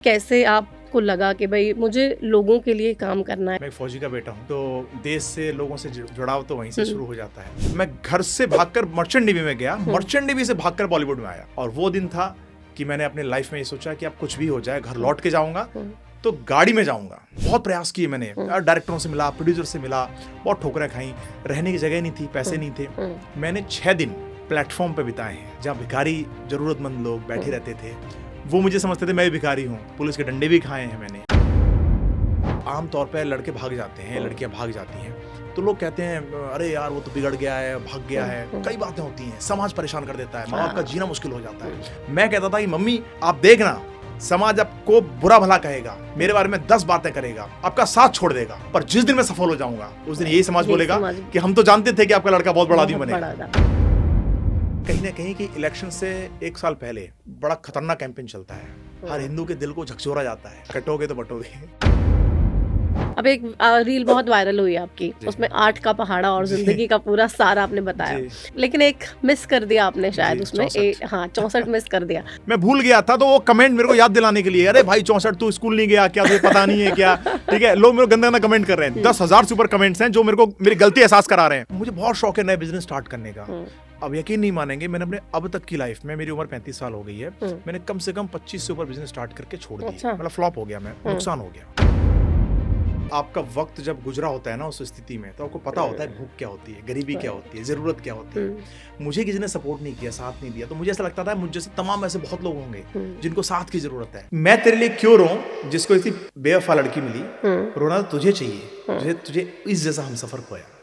कैसे आपको लगा कि भाई मुझे लोगों के लिए काम करना है? मैं एक फौजी का बेटा हूँ, तो देश से लोगों से जुड़ाव तो वहीं से शुरू हो जाता है। मैं घर से भागकर मर्चेंट नेवी में गया, मर्चेंट नेवी से भागकर बॉलीवुड में आया। और वो दिन था कि मैंने अपने लाइफ में ये सोचा कि अब कुछ भी हो जाए, घर लौट के जाऊंगा तो गाड़ी में जाऊंगा। बहुत प्रयास किए मैंने, डायरेक्टरों से मिला, प्रोड्यूसर से मिला, बहुत ठोकरें खाई, रहने की जगह नहीं थी, पैसे नहीं थे। मैंने 6 दिन प्लेटफॉर्म पे बिताए हैं जहाँ भिखारी जरूरतमंद लोग बैठे रहते थे। वो मुझे समझते थे मैं भी भिखारी हूँ। पुलिस के डंडे भी खाए हैं मैंने। आमतौर पर लड़के भाग जाते हैं, लड़कियां भाग जाती हैं, तो लोग कहते हैं अरे यार वो तो बिगड़ गया है, भाग गया है। कई बातें होती हैं, समाज परेशान कर देता है, माँ बाप का जीना मुश्किल हो जाता है। मैं कहता था कि मम्मी आप देखना, समाज आपको बुरा भला कहेगा, मेरे बारे में 10 बातें करेगा, आपका साथ छोड़ देगा, पर जिस दिन मैं सफल हो जाऊंगा उस दिन यही समाज बोलेगा कि हम तो जानते थे कि आपका लड़का बहुत बड़ा आदमी बनेगा। कहीं ना कहीं कि इलेक्शन से 1 साल पहले बड़ा खतरनाक कैंपेन चलता है। हर हिंदू के दिल को झकझोरा जाता है, कटोगे तो बटोगे। अब एक रील बहुत वायरल हुई आपकी, उसमें 8 का पहाड़ा और जिंदगी का पूरा सार आपने बताया, लेकिन एक मिस कर दिया आपने शायद उसमें। 64 मिस कर दिया। मैं भूल गया था, तो वो कमेंट मेरे को याद दिलाने के लिए, अरे भाई 64 तू स्कूल नहीं गया क्या, तुझे पता नहीं है क्या? ठीक है, लोग मेरे को गंदा गंदा कमेंट कर रहे हैं। 10,000 से ऊपर कमेंट्स हैं जो मेरे को मेरी गलती एहसास करा रहे हैं। मुझे बहुत शौक है नए बिजनेस स्टार्ट करने का। अब यकीन नहीं मानेंगे, मैंने अपने अब तक की लाइफ में, मेरी उम्र 35 साल हो गई है, मैंने कम से कम 25 से ऊपर बिजनेस स्टार्ट करके छोड़ दिया। मतलब फ्लॉप हो गया, मैं नुकसान हो गया। आपका वक्त जब गुजरा होता है ना उस स्थिति में, तो आपको पता होता है भूख क्या होती है, गरीबी क्या होती है, जरूरत क्या होती है। मुझे किसी ने सपोर्ट नहीं किया, साथ नहीं दिया, तो मुझे ऐसा लगता था मुझ जैसे तमाम ऐसे बहुत लोग होंगे जिनको साथ की जरूरत है। मैं तेरे लिए क्यों रोऊं, जिसको इतनी बेवफा लड़की मिली, रोना तो तुझे चाहिए, तुझे इस जैसा हम सफर खोया।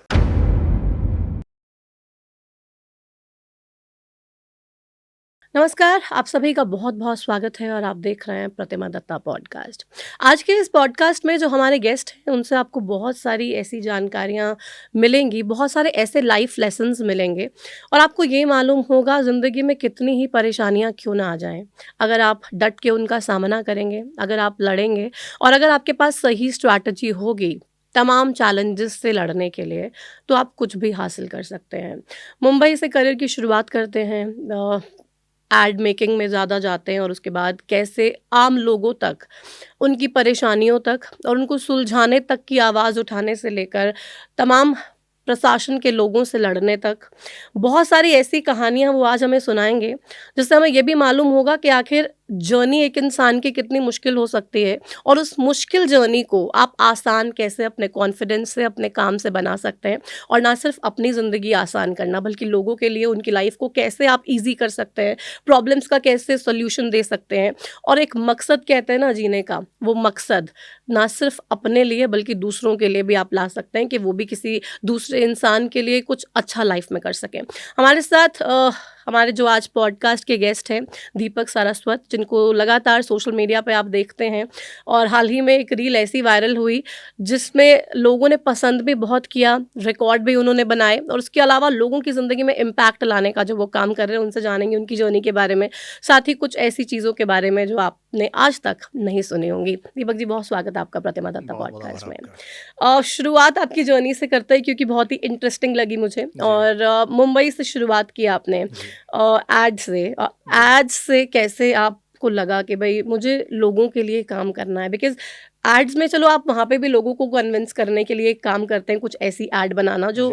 नमस्कार, आप सभी का बहुत बहुत स्वागत है और आप देख रहे हैं प्रतिमा दत्ता पॉडकास्ट। आज के इस पॉडकास्ट में जो हमारे गेस्ट हैं उनसे आपको बहुत सारी ऐसी जानकारियां मिलेंगी, बहुत सारे ऐसे लाइफ लेसन्स मिलेंगे और आपको ये मालूम होगा ज़िंदगी में कितनी ही परेशानियां क्यों ना आ जाएं, अगर आप डट के उनका सामना करेंगे, अगर आप लड़ेंगे और अगर आपके पास सही स्ट्रैटेजी होगी तमाम चैलेंजेस से लड़ने के लिए, तो आप कुछ भी हासिल कर सकते हैं। मुंबई से करियर की शुरुआत करते हैं, एड मेकिंग में ज़्यादा जाते हैं और उसके बाद कैसे आम लोगों तक, उनकी परेशानियों तक और उनको सुलझाने तक की आवाज़ उठाने से लेकर तमाम प्रशासन के लोगों से लड़ने तक, बहुत सारी ऐसी कहानियाँ वो आज हमें सुनाएंगे, जिससे हमें ये भी मालूम होगा कि आखिर जर्नी एक इंसान की कितनी मुश्किल हो सकती है और उस मुश्किल जर्नी को आप आसान कैसे अपने कॉन्फिडेंस से, अपने काम से बना सकते हैं और ना सिर्फ अपनी ज़िंदगी आसान करना बल्कि लोगों के लिए उनकी लाइफ को कैसे आप ईजी कर सकते हैं, प्रॉब्लम्स का कैसे सोल्यूशन दे सकते हैं। और एक मकसद कहते हैं ना जीने का, वो मकसद ना सिर्फ अपने लिए बल्कि दूसरों के लिए भी आप ला सकते हैं कि वो भी किसी दूसरे इंसान के लिए कुछ अच्छा लाइफ में कर सकें। हमारे साथ हमारे जो आज पॉडकास्ट के गेस्ट हैं दीपक सारस्वत, जिनको लगातार सोशल मीडिया पे आप देखते हैं और हाल ही में एक रील ऐसी वायरल हुई जिसमें लोगों ने पसंद भी बहुत किया, रिकॉर्ड भी उन्होंने बनाए और उसके अलावा लोगों की ज़िंदगी में इम्पैक्ट लाने का जो वो काम कर रहे हैं, उनसे जानेंगे उनकी जर्नी के बारे में, साथ ही कुछ ऐसी चीज़ों के बारे में जो आपने आज तक नहीं सुनी होंगी। दीपक जी, बहुत स्वागत है आपका प्रतिमा दत्ता पॉडकास्ट में। शुरुआत आपकी जर्नी से करते हैं क्योंकि बहुत ही इंटरेस्टिंग लगी मुझे, और मुंबई से शुरुआत की आपने एड्स से कैसे आपको लगा कि भाई मुझे लोगों के लिए काम करना है? बिकॉज एड्स में चलो आप वहाँ पे भी लोगों को कन्विंस करने के लिए काम करते हैं, कुछ ऐसी एड बनाना जो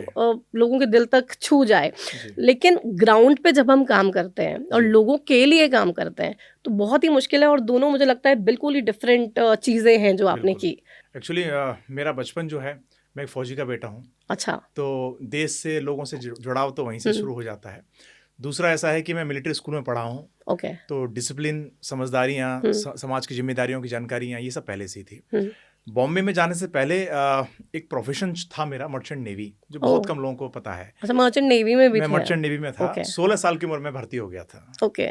लोगों के दिल तक छू जाए, लेकिन ग्राउंड पे जब हम काम करते हैं और लोगों के लिए काम करते हैं तो बहुत ही मुश्किल है और दोनों मुझे लगता है बिल्कुल ही डिफरेंट चीज़ें हैं जो आपने की। एक्चुअली मेरा बचपन जो है, मैं एक फौजी का बेटा हूँ। अच्छा। तो देश से लोगों से जुड़ाव तो वहीं से शुरू हो जाता है। दूसरा ऐसा है कि मैं मिलिट्री स्कूल में पढ़ा हूँ। ओके। तो डिसिप्लिन, समझदारियाँ, समाज की जिम्मेदारियों की जानकारियाँ, ये सब पहले से ही थी। बॉम्बे में जाने से पहले एक प्रोफेशन था मेरा मर्चेंट नेवी, जो बहुत कम लोगों को पता है। अच्छा, मर्चेंट नेवी में भी मैं मर्चेंट नेवी में था। 16 साल की उम्र में भर्ती हो गया था। ओके।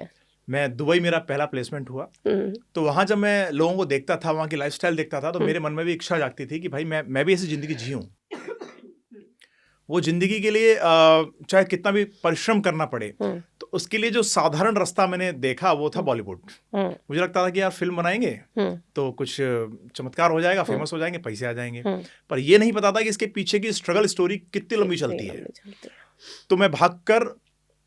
मैं दुबई, मेरा पहला प्लेसमेंट हुआ। तो वहाँ जब मैं लोगों को देखता था, वहाँ की लाइफस्टाइल देखता था, तो मेरे मन में भी इच्छा जागती थी कि भाई मैं भी ऐसी जिंदगी जीऊँ। वो जिंदगी के लिए चाहे कितना भी परिश्रम करना पड़े, तो उसके लिए जो साधारण रास्ता मैंने देखा वो था बॉलीवुड। मुझे लगता था कि यार फिल्म बनाएंगे तो कुछ चमत्कार हो जाएगा, फेमस हो जाएंगे, पैसे आ जाएंगे। पर ये नहीं पता था कि इसके पीछे की स्ट्रगल स्टोरी कितनी लंबी चलती है। तो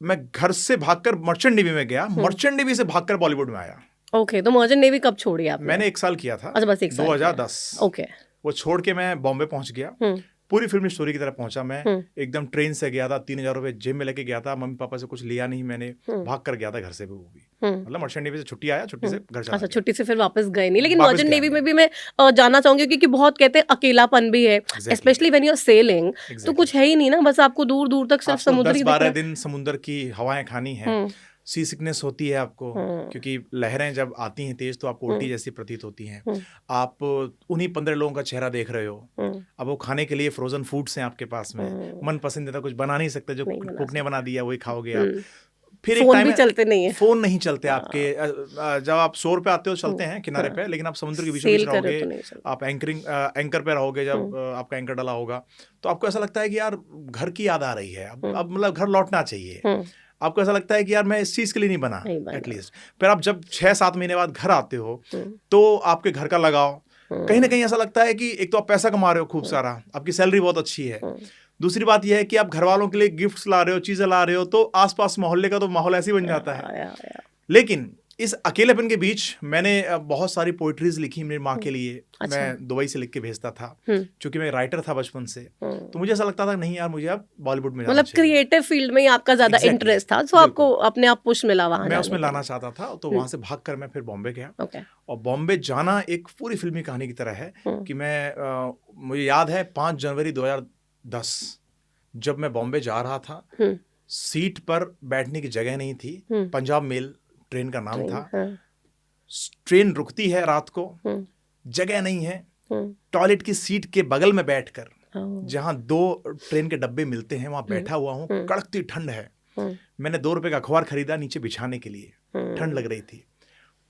मैं घर से भागकर मर्चेंट नेवी में गया, मर्चेंट नेवी से भागकर बॉलीवुड में आया। ओके, तो मर्चेंट नेवी कब छोड़ी आपने? मैंने 1 साल किया था। अच्छा, बस 1 साल किया। 2010। ओके। वो छोड़ के मैं बॉम्बे पहुंच गया। पूरी फिल्मी स्टोरी की तरह पहुंचा मैं। एकदम ट्रेन से गया था, 3,000 रुपए जेब में लेके गया था, मम्मी पापा से कुछ लिया नहीं मैंने, भाग कर गया था घर से भी। वो भी मतलब मर्चेंट नेवी से छुट्टी आया, छुट्टी से घर चला अच्छा, गया। छुट्टी से फिर वापस गए नहीं, लेकिन वापस मर्चेंट गया नेवी में नहीं। भी मैं जानना चाहूंगी, क्योंकि बहुत कहते हैं अकेलापन भी है, specially when you are sailing, तो कुछ है ही नहीं ना, बस आपको दूर दूर तक सिर्फ आपको समुद्र ही 10-12 दिख रहा दिन समुद्र की हवाएं खानी है। सी सिकनेस होती है आपको, क्योंकि लहरें जब आती हैं तेज तो आपको उल्टी जैसी प्रतीत होती हैं। आप उन्हीं 15 लोगों का चेहरा देख रहे हो। अब वो खाने के लिए फ्रोजन फूड्स हैं आपके पास में, मन पसंदीदा कुछ बना नहीं सकते, जो कुक ने बना दिया वही खाओगे आप। फिर एक फोन टाइम भी चलते नहीं है, फोन नहीं चलते आपके। जब आप शोर पे आते हो चलते हैं किनारे पे, लेकिन आप समुद्र के बीचों बीच सेल करो रहोगे, तो नहीं चलता। आप एंकर पे रहोगे, जब आपका एंकर डला होगा तो आपको ऐसा लगता है कि यार घर की याद आ रही है, अब मतलब घर लौटना चाहिए। आपको ऐसा लगता है कि यार मैं इस चीज के लिए नहीं बना एटलीस्ट। फिर आप जब 6-7 महीने बाद घर आते हो तो आपके घर का लगाव कहीं ना कहीं ऐसा लगता है कि एक तो आप पैसा कमा रहे हो खूब सारा, आपकी सैलरी बहुत अच्छी है, दूसरी बात यह है कि आप घर वालों के लिए गिफ्ट्स ला रहे हो, चीजें ला रहे हो, तो आसपास मोहल्ले का तो माहौल ऐसे ही बन जाता है। लेकिन इस अकेलेपन के बीच मैंने बहुत सारी पोइट्रीज लिखी मेरी माँ के लिए। अच्छा। मैं दुबई से लिख के भेजता था, क्योंकि मैं राइटर था बचपन से, तो मुझे ऐसा लगता था नहीं यार मुझे अब बॉलीवुड में जाना मतलब चाहिए। क्रिएटिव फील्ड में ही आपका ज्यादा इंटरेस्ट था, तो आपको अपने आप पुश मिला वहां मैं उसमें लाना चाहता था, तो वहां से भाग कर मैं फिर बॉम्बे गया। और बॉम्बे जाना एक पूरी फिल्मी कहानी की तरह है कि मैं मुझे याद है 5 जनवरी 2010 जब मैं बॉम्बे जा रहा था, सीट पर बैठने की जगह नहीं थी, पंजाब मेल ट्रेन का नाम था। ट्रेन रुकती है रात को, जगह नहीं है, टॉयलेट की सीट के बगल में बैठकर जहां 2 ट्रेन के डब्बे मिलते हैं वहां बैठा हुआ हूं, कड़कती ठंड है। मैंने 2 रुपए का अखबार खरीदा नीचे बिछाने के लिए, ठंड लग रही थी,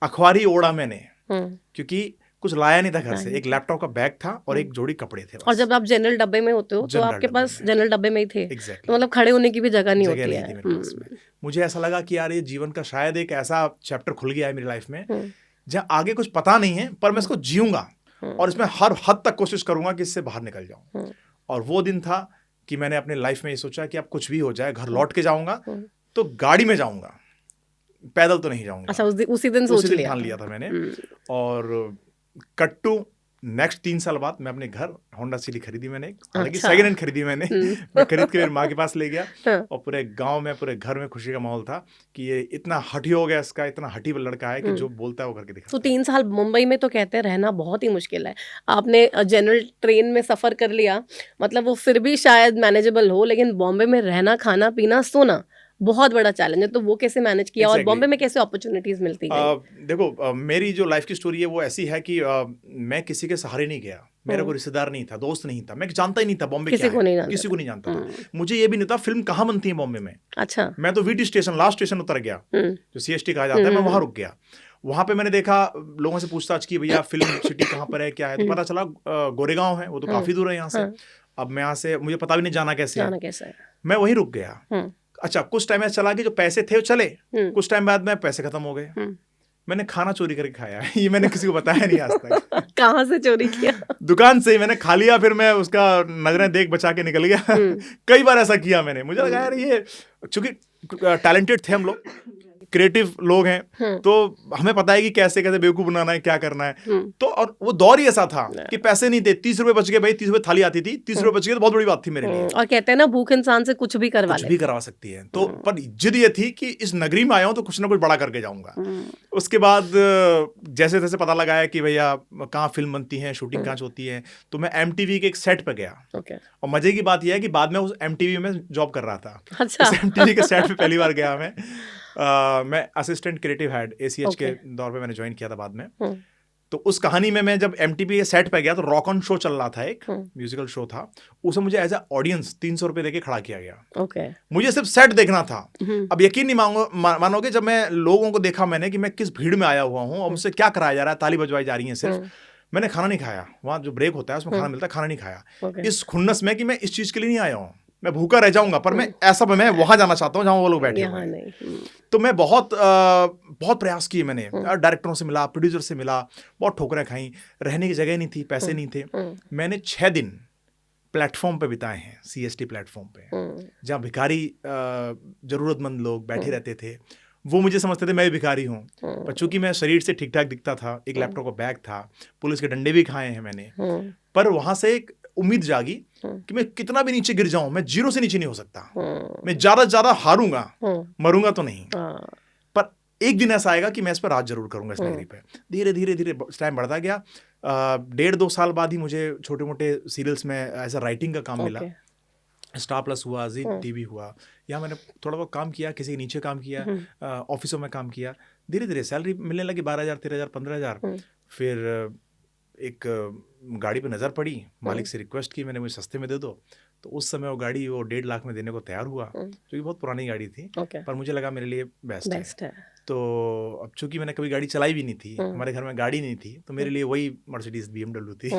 अखबार ही ओढ़ा मैंने, क्योंकि कुछ लाया नहीं था घर से। एक लैपटॉप का बैग था और एक जोड़ी कपड़े थे बस। और जब आप जनरल डब्बे में होते हो तो आपके पास जनरल डब्बे में ही थे। तो मतलब खड़े होने की भी जगह नहीं होती है। मेरे पास में। मुझे ऐसा लगा कि यार ये जीवन का शायद एक ऐसा चैप्टर खुल गया है मेरी लाइफ में जहां आगे कुछ पता नहीं है, पर मैं इसको जीऊंगा और इसमें हर हद तक कोशिश करूंगा कि इससे बाहर निकल जाऊं। और वो दिन था कि मैंने अपनी लाइफ में ये सोचा कि अब कुछ भी हो जाए घर लौट के जाऊंगा, तो गाड़ी में जाऊंगा, पैदल तो नहीं जाऊंगा। अच्छा, उसी दिन ठान लिया था मैंने। और कट टू नेक्स्ट 3 साल बाद मैं अपने घर होंडा सिटी खरीदी मैंने, हालांकि सेकंड हैंड खरीदी मैंने। मैं खरीद के मेरी माँ के पास ले गया और पूरे गांव में, पूरे घर में खुशी का माहौल था कि ये इतना हठी हो गया, इसका इतना हठी लड़का है कि जो बोलता है वो करके दिखाता है। तो 3 साल मुंबई में तो कहते हैं रहना बहुत ही मुश्किल है। आपने जनरल ट्रेन में सफर कर लिया, मतलब वो फिर भी शायद मैनेजेबल हो, लेकिन बॉम्बे में रहना, खाना पीना, सोना बहुत बड़ा चैलेंज है। तो वो कैसे मैनेज किया और बॉम्बे में कैसे अपॉर्चुनिटीज मिलती गई? देखो मेरी जो लाइफ की स्टोरी है वो ऐसी है कि मैं किसी के सहारे नहीं गया, मेरा कोई रिश्तेदार नहीं था, दोस्त नहीं था, मैं जानता ही नहीं था बॉम्बे किसी को नहीं जानता था। मुझे ये भी नहीं था फिल्म कहाँ बनती है बॉम्बे में। अच्छा। मैं तो वीटी स्टेशन, लास्ट स्टेशन उतर गया, जो CST कहा जाता है, मैं वहां रुक गया। वहां पे मैंने देखा, लोगों से पूछताछ की, भैया फिल्म सिटी कहाँ पर है, क्या है, तो पता चला गोरेगांव है, वो तो काफी दूर है यहाँ से। अब मैं यहाँ से, मुझे पता भी नहीं जाना कैसे है, मैं वहीं रुक गया। अच्छा, कुछ टाइम ऐसा चला कि जो पैसे थे वो चले, कुछ टाइम बाद में पैसे खत्म हो गए। मैंने खाना चोरी करके खाया है, ये मैंने किसी को बताया नहीं आज तक। कहाँ से चोरी किया? दुकान से ही मैंने खा लिया, फिर मैं उसका नजरें देख बचा के निकल गया। कई बार ऐसा किया मैंने, मुझे लगा यार ये, चूंकि टैलेंटेड थे हम लोग, क्रिएटिव लोग हैं, तो हमें पता है कि कैसे कैसे बेवकूफ बनाना है, क्या करना है। तो और वो दौर ही ऐसा था कि पैसे नहीं थे, 30 रुपए बच गए भाई, 30 रुपए थाली आती थी, 30 रुपए बच गए तो बहुत बड़ी बात थी मेरे लिए। और कहते हैं ना भूख इंसान से कुछ भी करवा सकती है। तो पर जिद ये थी कि इस नगरी में आया हूं तो कुछ ना कुछ बड़ा करके जाऊंगा। उसके बाद जैसे तैसे पता लगाया कि भैया कहाँ फिल्म बनती है, शूटिंग कहाँ होती है, तो मैं MTV के एक सेट पे गया। और मजे की बात यह है कि बाद में उस MTV में जॉब कर रहा था। अच्छा। MTV के सेट पे पहली बार गया मैं असिस्टेंट क्रिएटिव हेड ACH के दौर पे मैंने ज्वाइन किया था बाद में। तो उस कहानी में मैं जब MTV के सेट पे गया तो रॉक ऑन शो चल रहा था, एक म्यूजिकल शो था, उसमें मुझे एज ए ऑडियंस 300 रुपए देके खड़ा किया गया। मुझे सिर्फ सेट देखना था। अब यकीन नहीं मानोगे, जब मैं लोगों को देखा मैंने कि मैं किस भीड़ में आया हुआ हूँ और मुझसे क्या कराया जा रहा है, ताली बजवाई जा रही है सिर्फ, मैंने खाना नहीं खाया। वहाँ जो ब्रेक होता है उसमें खाना मिलता है, खाना नहीं खाया, इस खुन्नस में कि मैं इस चीज के लिए नहीं आया हूँ, मैं भूखा रह जाऊंगा, पर मैं मैं वहां जाना चाहता हूँ जहां वो लोग बैठे हुए हैं। तो मैं बहुत प्रयास किए मैंने, डायरेक्टरों से मिला, प्रोड्यूसर से मिला, बहुत ठोकरें खाई, रहने की जगह नहीं थी, पैसे नहीं थे। मैंने 6 दिन प्लेटफॉर्म पे बिताए हैं, CST प्लेटफॉर्म पे, जहाँ भिखारी जरूरतमंद लोग बैठे रहते थे। वो मुझे समझते थे मैं भी भिखारी हूँ। हम्म, पर चूंकि मैं शरीर से ठीक ठाक दिखता था, एक लैपटॉप का बैग था, पुलिस के डंडे भी खाए हैं मैंने, हम्म, पर पर वहां से एक उम्मीद जागी कि मैं कितना भी नीचे गिर जाऊं, मैं जीरो से नीचे नहीं हो सकता, मैं ज्यादा से ज्यादा हारूंगा, मरूंगा तो नहीं, पर एक दिन ऐसा आएगा कि मैं इस पर राज जरूर करूंगा, इस डिग्री पे। धीरे धीरे धीरे टाइम बढ़ता गया। 1.5-2 साल बाद ही मुझे छोटे मोटे सीरियल्स में ऐसा राइटिंग का काम मिला। स्टार प्लस हुआ, जी टीवी हुआ, यहाँ मैंने थोड़ा बहुत काम किया, किसी के नीचे काम किया, ऑफिसों में काम किया। धीरे धीरे सैलरी मिलने लगी 12,000, 13,000, 15,000। फिर एक गाड़ी पे नज़र पड़ी, मालिक से रिक्वेस्ट की मैंने, मुझे सस्ते में दे दो। तो उस समय वो गाड़ी वो 1.5 लाख में देने को तैयार हुआ, जो कि बहुत पुरानी गाड़ी थी, पर मुझे लगा मेरे लिए बेस्ट है। तो अब चूंकि मैंने कभी गाड़ी चलाई भी नहीं थी, हमारे घर में गाड़ी नहीं थी, तो मेरे लिए वही मर्सिडीज BMW थी।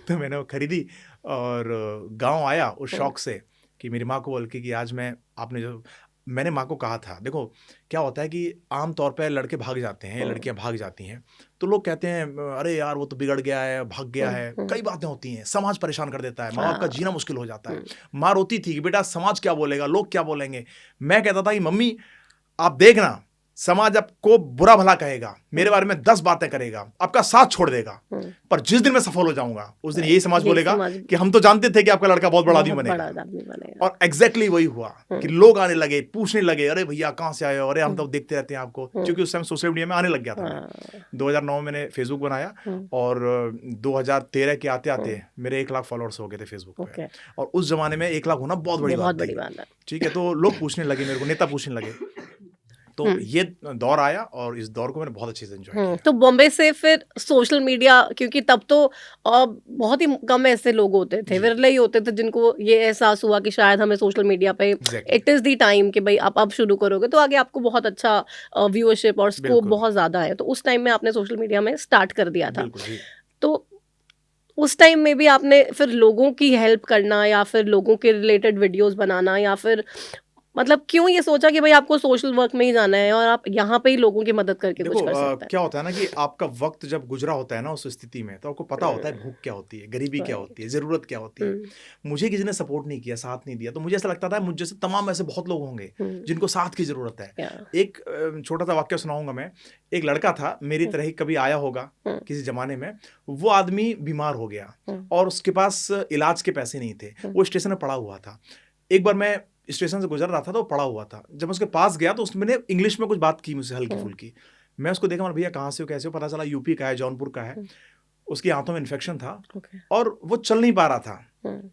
तो मैंने वो खरीदी और गांव आया उस शौक से कि मेरी माँ को बोल के कि आज आपने जो मैंने माँ को कहा था, देखो क्या होता है कि आम तौर पे लड़के भाग जाते हैं, लड़कियां भाग जाती हैं, तो लोग कहते हैं अरे यार वो तो बिगड़ गया है, भाग गया है, कई बातें होती हैं, समाज परेशान कर देता है, माँ बाप का जीना मुश्किल हो जाता है। माँ रोती थी कि बेटा समाज क्या बोलेगा, लोग क्या बोलेंगे। मैं कहता था कि मम्मी आप देखना, समाज आपको बुरा भला कहेगा, मेरे बारे में 10 बातें करेगा, आपका साथ छोड़ देगा, पर जिस दिन मैं सफल हो जाऊंगा उस दिन यही समाज बोलेगा कि हम तो जानते थे कि आपका लड़का बहुत बड़ा आदमी बनेगा। और एग्जैक्टली वही हुआ कि लोग आने लगे, पूछने लगे, अरे भैया कहाँ से आए हो, अरे हम तो देखते रहते हैं आपको, क्योंकि उस समय सोशल मीडिया में आने लग गया था। 2009 में मैंने फेसबुक बनाया और 2013 के आते आते मेरे 1 लाख फॉलोअर्स हो गए थे फेसबुक पे। और उस जमाने में 1 लाख होना बहुत बड़ी बात थी, ठीक है। तो लोग पूछने लगे मेरे को, नेता पूछने लगे। तो ये दौर आया और इस दौर को मैंने बहुत अच्छे से एंजॉय किया। तो बॉम्बे से फिर सोशल मीडिया, क्योंकि तब तो बहुत ही कम ऐसे लोग होते थे, विरले ही होते थे जिनको ये एहसास हुआ कि शायद हमें सोशल मीडिया पे इट इज़ द टाइम कि भाई आप अब शुरू करोगे तो आगे आपको बहुत अच्छा व्यूअरशिप और स्कोप बहुत ज़्यादा है। तो उस टाइम में आपने सोशल मीडिया में स्टार्ट कर दिया था। तो उस टाइम में भी आपने फिर लोगों की हेल्प करना या फिर लोगों के रिलेटेड वीडियोस बनाना, या फिर मतलब क्यों ये सोचा कि भाई आपको सोशल वर्क में ही जाना है और आप यहाँ पे ही लोगों की मदद करके कुछ कर सकते हैं? क्या होता है ना कि आपका वक्त जब गुजरा होता है ना उस स्थिति में, तो आपको पता होता है भूख क्या होती है, गरीबी क्या होती है, जरूरत क्या होती है। मुझे किसी ने सपोर्ट नहीं किया, साथ नहीं दिया, तो मुझे ऐसा लगता था मुझे जैसे तमाम ऐसे बहुत लोग होंगे जिनको साथ की जरूरत है। एक छोटा सा वाक्य सुनाऊंगा मैं। एक लड़का था मेरी तरह ही, कभी आया होगा किसी जमाने में, वो आदमी बीमार हो गया और उसके पास इलाज के पैसे नहीं थे, वो स्टेशन में पड़ा हुआ था। एक बार मैं स्टेशन से गुजर रहा था तो पड़ा हुआ था, जब मैं उसके पास गया तो उसने इंग्लिश में कुछ बात की मुझसे हल्की फुल्की। मैं उसको देखा, भैया कहाँ से हो, कैसे हो, पता चला यूपी का है, जौनपुर का है। उसकी आंतों में इन्फेक्शन था और वो चल नहीं पा रहा था।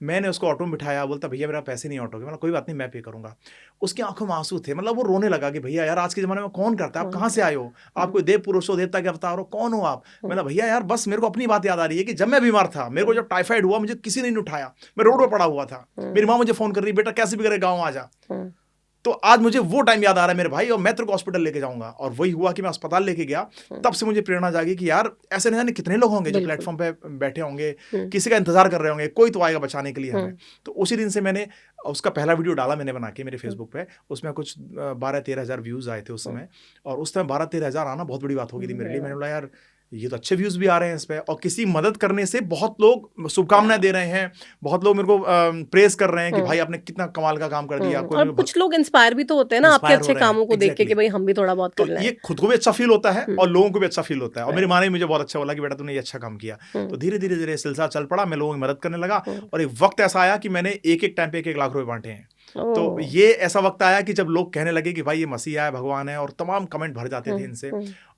मैंने उसको ऑटो में बिठाया, बोलता भैया मेरा पैसे नहीं ऑटो के। मतलब कोई बात नहीं मैं पे करूंगा। उसकी आंखों में आंसू थे, मतलब वो रोने लगा कि भैया यार आज के जमाने में कौन करता है, आप कहाँ से आए हो, आप कोई देव पुरुष हो, देवता के अवतार हो, कौन हो आप। मतलब भैया यार बस मेरे को अपनी बात याद आ रही है कि जब मैं बीमार था, मेरे को जब टाइफाइड हुआ, मुझे किसी ने नहीं उठाया, मैं रोड पर पड़ा हुआ था, मेरी माँ मुझे फोन कर रही, बेटा कैसे भी करे गाँव आ जा। तो आज मुझे वो टाइम याद आ रहा है मेरे भाई, और मैं तेरे को हॉस्पिटल लेके जाऊंगा। और वही हुआ कि मैं अस्पताल लेके गया। तब से मुझे प्रेरणा जागी कि यार ऐसे नहीं जाने कितने लोग होंगे जो प्लेटफॉर्म पे बैठे होंगे, किसी का इंतजार कर रहे होंगे, कोई तो आएगा बचाने के लिए हमें। तो उसी दिन से मैंने उसका पहला वीडियो डाला मैंने बना के मेरे फेसबुक पे। उसमें कुछ 12-13 हज़ार व्यूज आए थे उस समय, और उस समय 12-13 हज़ार आना बहुत बड़ी बात होगी थी मेरे लिए। मैंने बोला यार ये तो अच्छे व्यूज भी आ रहे हैं इस पे, और किसी मदद करने से बहुत लोग शुभकामनाएं दे रहे हैं, बहुत लोग मेरे को प्रेस कर रहे हैं कि भाई आपने कितना कमाल का काम कर दिया। और कुछ लोग इंस्पायर भी तो होते हैं ना आपके अच्छे कामों को देख के कि भाई हम भी थोड़ा बहुत कर लें। ये खुद को भी अच्छा फील होता है और लोगों को भी अच्छा फील होता है। और मेरी माँ ने मुझे बहुत अच्छा बोला कि बेटा तूने ये अच्छा काम किया। तो धीरे धीरे धीरे सिलसिला चल पड़ा, मैं लोगों की मदद करने लगा, और एक वक्त ऐसा आया कि मैंने एक टाइम पे 1 लाख रुपए बांटे हैं। तो ये ऐसा वक्त आया कि जब लोग कहने लगे कि भाई ये मसीहा है, भगवान है, और तमाम कमेंट भर जाते थे इनसे।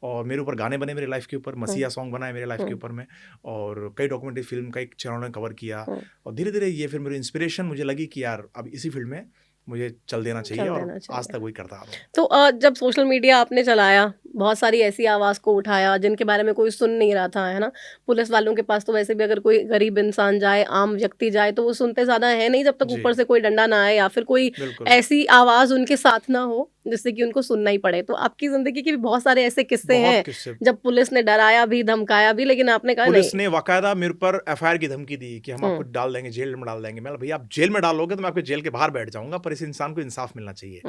और मेरे ऊपर गाने बने मेरे लाइफ के ऊपर, मसीहा सॉन्ग बना है मेरे लाइफ के ऊपर में, और कई डॉक्यूमेंट्री फिल्म का एक चैनल ने कवर किया। और धीरे धीरे ये फिर मेरी इंस्पिरेशन मुझे लगी कि यार अब इसी फील्ड में मुझे चल देना चाहिए, और आज तक वही करता आ रहा हूं। तो जब सोशल मीडिया आपने चलाया, बहुत सारी ऐसी आवाज़ को उठाया जिनके बारे में कोई सुन नहीं रहा था, है ना। पुलिस वालों के पास तो वैसे भी अगर कोई गरीब इंसान जाए, आम व्यक्ति जाए, तो वो सुनते ज़्यादा है नहीं जब तक ऊपर से कोई डंडा ना आए या फिर कोई ऐसी आवाज़ उनके साथ ना हो जिससे कि उनको सुनना ही पड़े। तो आपकी जिंदगी के भी बहुत सारे ऐसे किस्से हैं जब पुलिस ने डराया भी, धमकाया भी, लेकिन आपने कहा पुलिस ने बाकायदा मेरे पर FIR की धमकी दी कि हम आपको डाल देंगे, जेल में डाल देंगे। मैं भैया आप जेल में डालोगे तो मैं आपके जेल के बाहर बैठ जाऊंगा, पर इस इंसान को इंसाफ मिलना चाहिए।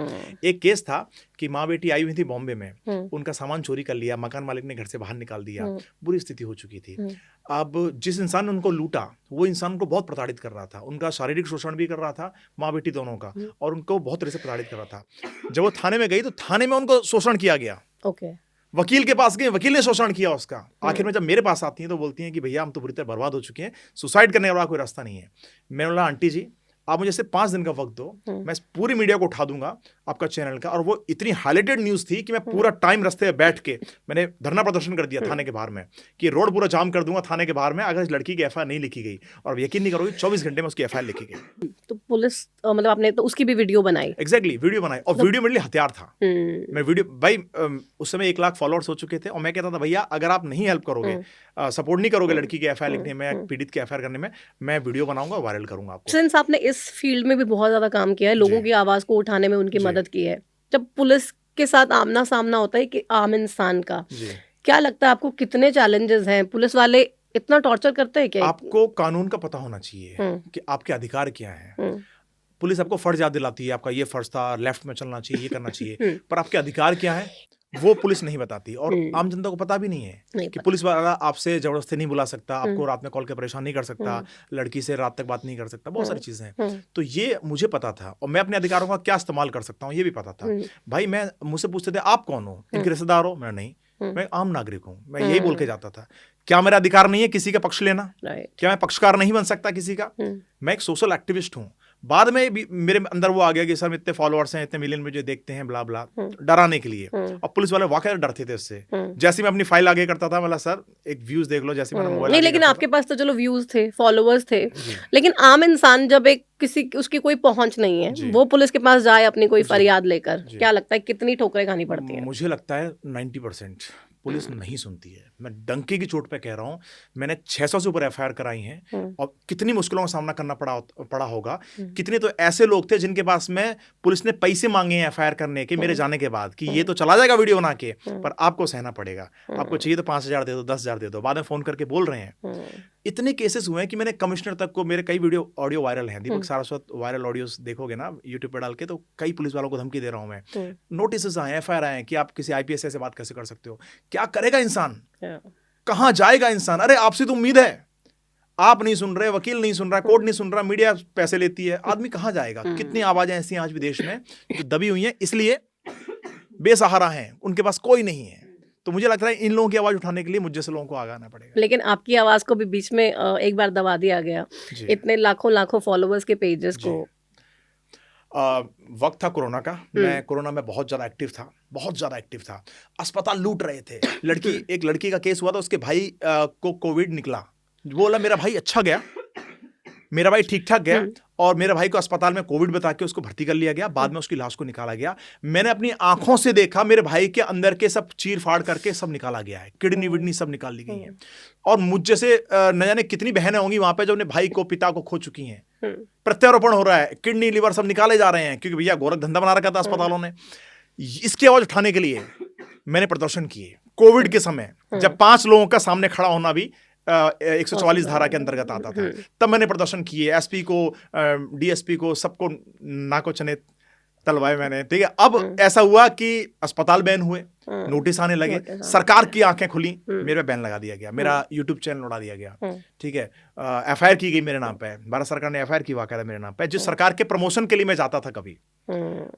एक केस था कि माँ बेटी आई हुई थी बॉम्बे में, उनका सामान चोरी कर लिया, मकान मालिक ने घर से बाहर निकाल दिया, हम्म, बुरी स्थिति हो चुकी थी। हम्म, अब जिस इंसान ने उनको लूटा वो इंसान उनको बहुत प्रताड़ित कर रहा था, उनका शारीरिक शोषण भी कर रहा था, माँ बेटी दोनों का, हम्म, और उनको बहुत तरह से प्रताड़ित कर रहा था। जब वो थाने में गई तो थाने में उनको शोषण किया गया, ओके, वकील के पास गए, वकील ने शोषण किया उसका। आखिर में जब मेरे पास आती हैं तो बोलती हैं कि भैया हम तो बुरी तरह बर्बाद हो चुके हैं, सुसाइड करने वाला कोई रास्ता नहीं है। मैंने बोला आंटी जी आप मुझे सिर्फ 5 दिन का वक्त दो, मैं इस पूरी मीडिया को उठा दूंगा आपका चैनल का। और वो इतनी हाईलाइटेड न्यूज़ थी कि मैं पूरा टाइम रास्ते में बैठ के मैंने धरना प्रदर्शन कर दिया थाने के बाहर में कि रोड पूरा जाम कर दूंगा थाने के बाहर में अगर इस लड़की की एफआईआर नहीं लिखी गई। और यकीन नहीं करोगे 24 घंटे में उसकी एफआईआर लिखी गई। तो पुलिस मतलब आपने तो उसकी भी वीडियो बनाई? एग्जैक्टली, वीडियो बनाई, और वीडियो मेरे लिए हथियार था। हम्म, मैं वीडियो भाई उस समय 1 लाख फॉलोअर्स हो चुके थे, और मैं कहता था भैया अगर आप नहीं हेल्प करोगे, सपोर्ट नहीं करोगे लड़की की एफआईआर लिखने में, पीड़ित की एफआईआर करने में, मैं वीडियो बनाऊंगा, वायरल करूंगा आपको। सिंस आपने इस फील्ड में भी बहुत ज्यादा काम किया है, लोगों जी। की आवाज को उठाने में उनकी जी। मदद की है, जब पुलिस के साथ आमना सामना होता है कि आम इंसान का, जी, क्या लगता है आपको कितने चैलेंजेस हैं? पुलिस वाले इतना टॉर्चर करते हैं क्या? आपको कानून का पता होना चाहिए हम्म, कि आपके अधिकार क्या हैं। हम्म, पुलिस आपको फर्ज याद दिलाती है, आपका ये फर्ज था, लेफ्ट में चलना चाहिए, ये करना चाहिए, हम्म, पर आपके अधिकार क्या है वो पुलिस नहीं बताती, और हम्म, आम जनता को पता भी नहीं है नहीं कि पता। पुलिस वाला आपसे जबरदस्ती नहीं बुला सकता, आपको हम्म, रात में कॉल के परेशान नहीं कर सकता, लड़की से रात तक बात नहीं कर सकता, बहुत सारी चीजें हैं। हम्म, तो ये मुझे पता था, और मैं अपने अधिकारों का क्या इस्तेमाल कर सकता हूँ ये भी पता था। हम्म, भाई मैं मुझसे पूछते थे आप कौन हो, इनके रिश्तेदार हो? मैं नहीं, मैं आम नागरिक हूँ, मैं यही बोल के जाता था। क्या मेरा अधिकार नहीं है किसी का पक्ष लेना? राइट, क्या मैं पक्षकार नहीं बन सकता किसी का? मैं एक सोशल एक्टिविस्ट हूँ। बाद में भी मेरे अंदर वो आ गया कि सर इतने फॉलोअर्स हैं, इतने मिलियन मुझे देखते हैं, ब्ला ब्ला, डराने के लिए। और पुलिस वाले वाकई डरते थे उससे। जैसे मैं अपनी फाइल आगे करता था, मतलब सर एक व्यूज देख लो, जैसे मैंने मोबाइल नहीं, लेकिन आपके पास तो चलो व्यूज थे, फॉलोअर्स थे, लेकिन आम इंसान जब एक किसी उसकी कोई पहुंच नहीं है, वो पुलिस के पास जाए अपनी कोई फरियाद लेकर, क्या लगता है कितनी ठोकरें खानी पड़ती हैं? मुझे लगता है 90% पुलिस नहीं सुनती है। मैं डंके की चोट पे कह रहा हूँ, मैंने 600 से ऊपर एफआईआर कराई हैं, और कितनी मुश्किलों का सामना करना पड़ा होगा। कितने तो ऐसे लोग थे जिनके पास में पुलिस ने पैसे मांगे हैं एफआईआर करने के मेरे जाने के बाद, कि ये तो चला जाएगा वीडियो बना के, पर आपको सहना पड़ेगा, आपको चाहिए तो 5,000 दे दो, 10,000 दे दो। बाद में फोन करके बोल रहे हैं। इतने केसेस हुए हैं कि मैंने कमिश्नर तक को, मेरे कई वीडियो ऑडियो वायरल हैं, दीपक सारस्वत वायरल ऑडियोज देखोगे ना यूट्यूब पे डाल के, तो कई पुलिस वालों को धमकी दे रहा हूं मैं, नोटिस आए, एफआईआर आए कि आप किसी आईपीएस से बात कैसे कर सकते हो। क्या करेगा इंसान, कहां जाएगा इंसान? अरे आपसे तो उम्मीद है, आप नहीं सुन रहे, वकील नहीं सुन रहा, कोर्ट नहीं सुन रहा, मीडिया पैसे लेती है, आदमी कहां जाएगा? कितनी आवाजें ऐसी हैं आज भी देश में जो दबी हुई हैं, इसलिए बेसहारा हैं, उनके पास कोई नहीं है। तो मुझे लगता है इन लोगों की आवाज उठाने के लिए मुझ जैसे लोगों को आगे आना पड़ेगा। लेकिन आपकी आवाज को भी बीच में एक बार दबा दिया गया, इतने लाखों लाखों फॉलोअर्स के पेजेस को। वक्त था कोरोना का, मैं कोरोना में बहुत ज़्यादा एक्टिव था। अस्पताल लूट रहे थे। एक लड़की का केस हुआ था, उसके भाई को कोविड निकला, बोला मेरा भाई अच्छा गया, मेरा भाई ठीक ठाक गया, और मेरे भाई को अस्पताल में कोविड बता के उसको भर्ती कर लिया गया। बाद में उसकी लाश को निकाला गया। मैंने अपनी आंखों से देखा, मेरे भाई के अंदर के सब चीर फाड़ करके सब निकाला गया है, किडनी विडनी सब निकाल ली गई है। और मुझ जैसे न जाने कितनी बहनें होंगी वहां पे जो अपने भाई को, पिता को खो चुकी हैं। प्रत्यारोपण हो रहा है, किडनी लिवर सब निकाले जा रहे हैं, क्योंकि भैया गोरख धंधा बना रखा था अस्पतालों ने। इसकी आवाज उठाने के लिए मैंने प्रदर्शन किए कोविड के समय, जब 5 लोगों का सामने खड़ा होना भी 144 धारा के अंतर्गत आता था। तब मैंने प्रदर्शन किए, एसपी को, डीएसपी को, सबको नाको चने तलवाए मैंने। ठीक है, अब ऐसा हुआ कि अस्पताल बैन हुए, नोटिस आने लगे, सरकार की आंखें खुली, मेरे पे बैन लगा दिया गया, मेरा यूट्यूब चैनल उड़ा दिया गया। ठीक है, एफआईआर की गई मेरे नाम पे, भारत सरकार ने एफआईआर की वाकई मेरे नाम पे, जिस सरकार के प्रमोशन के लिए मैं जाता था कभी,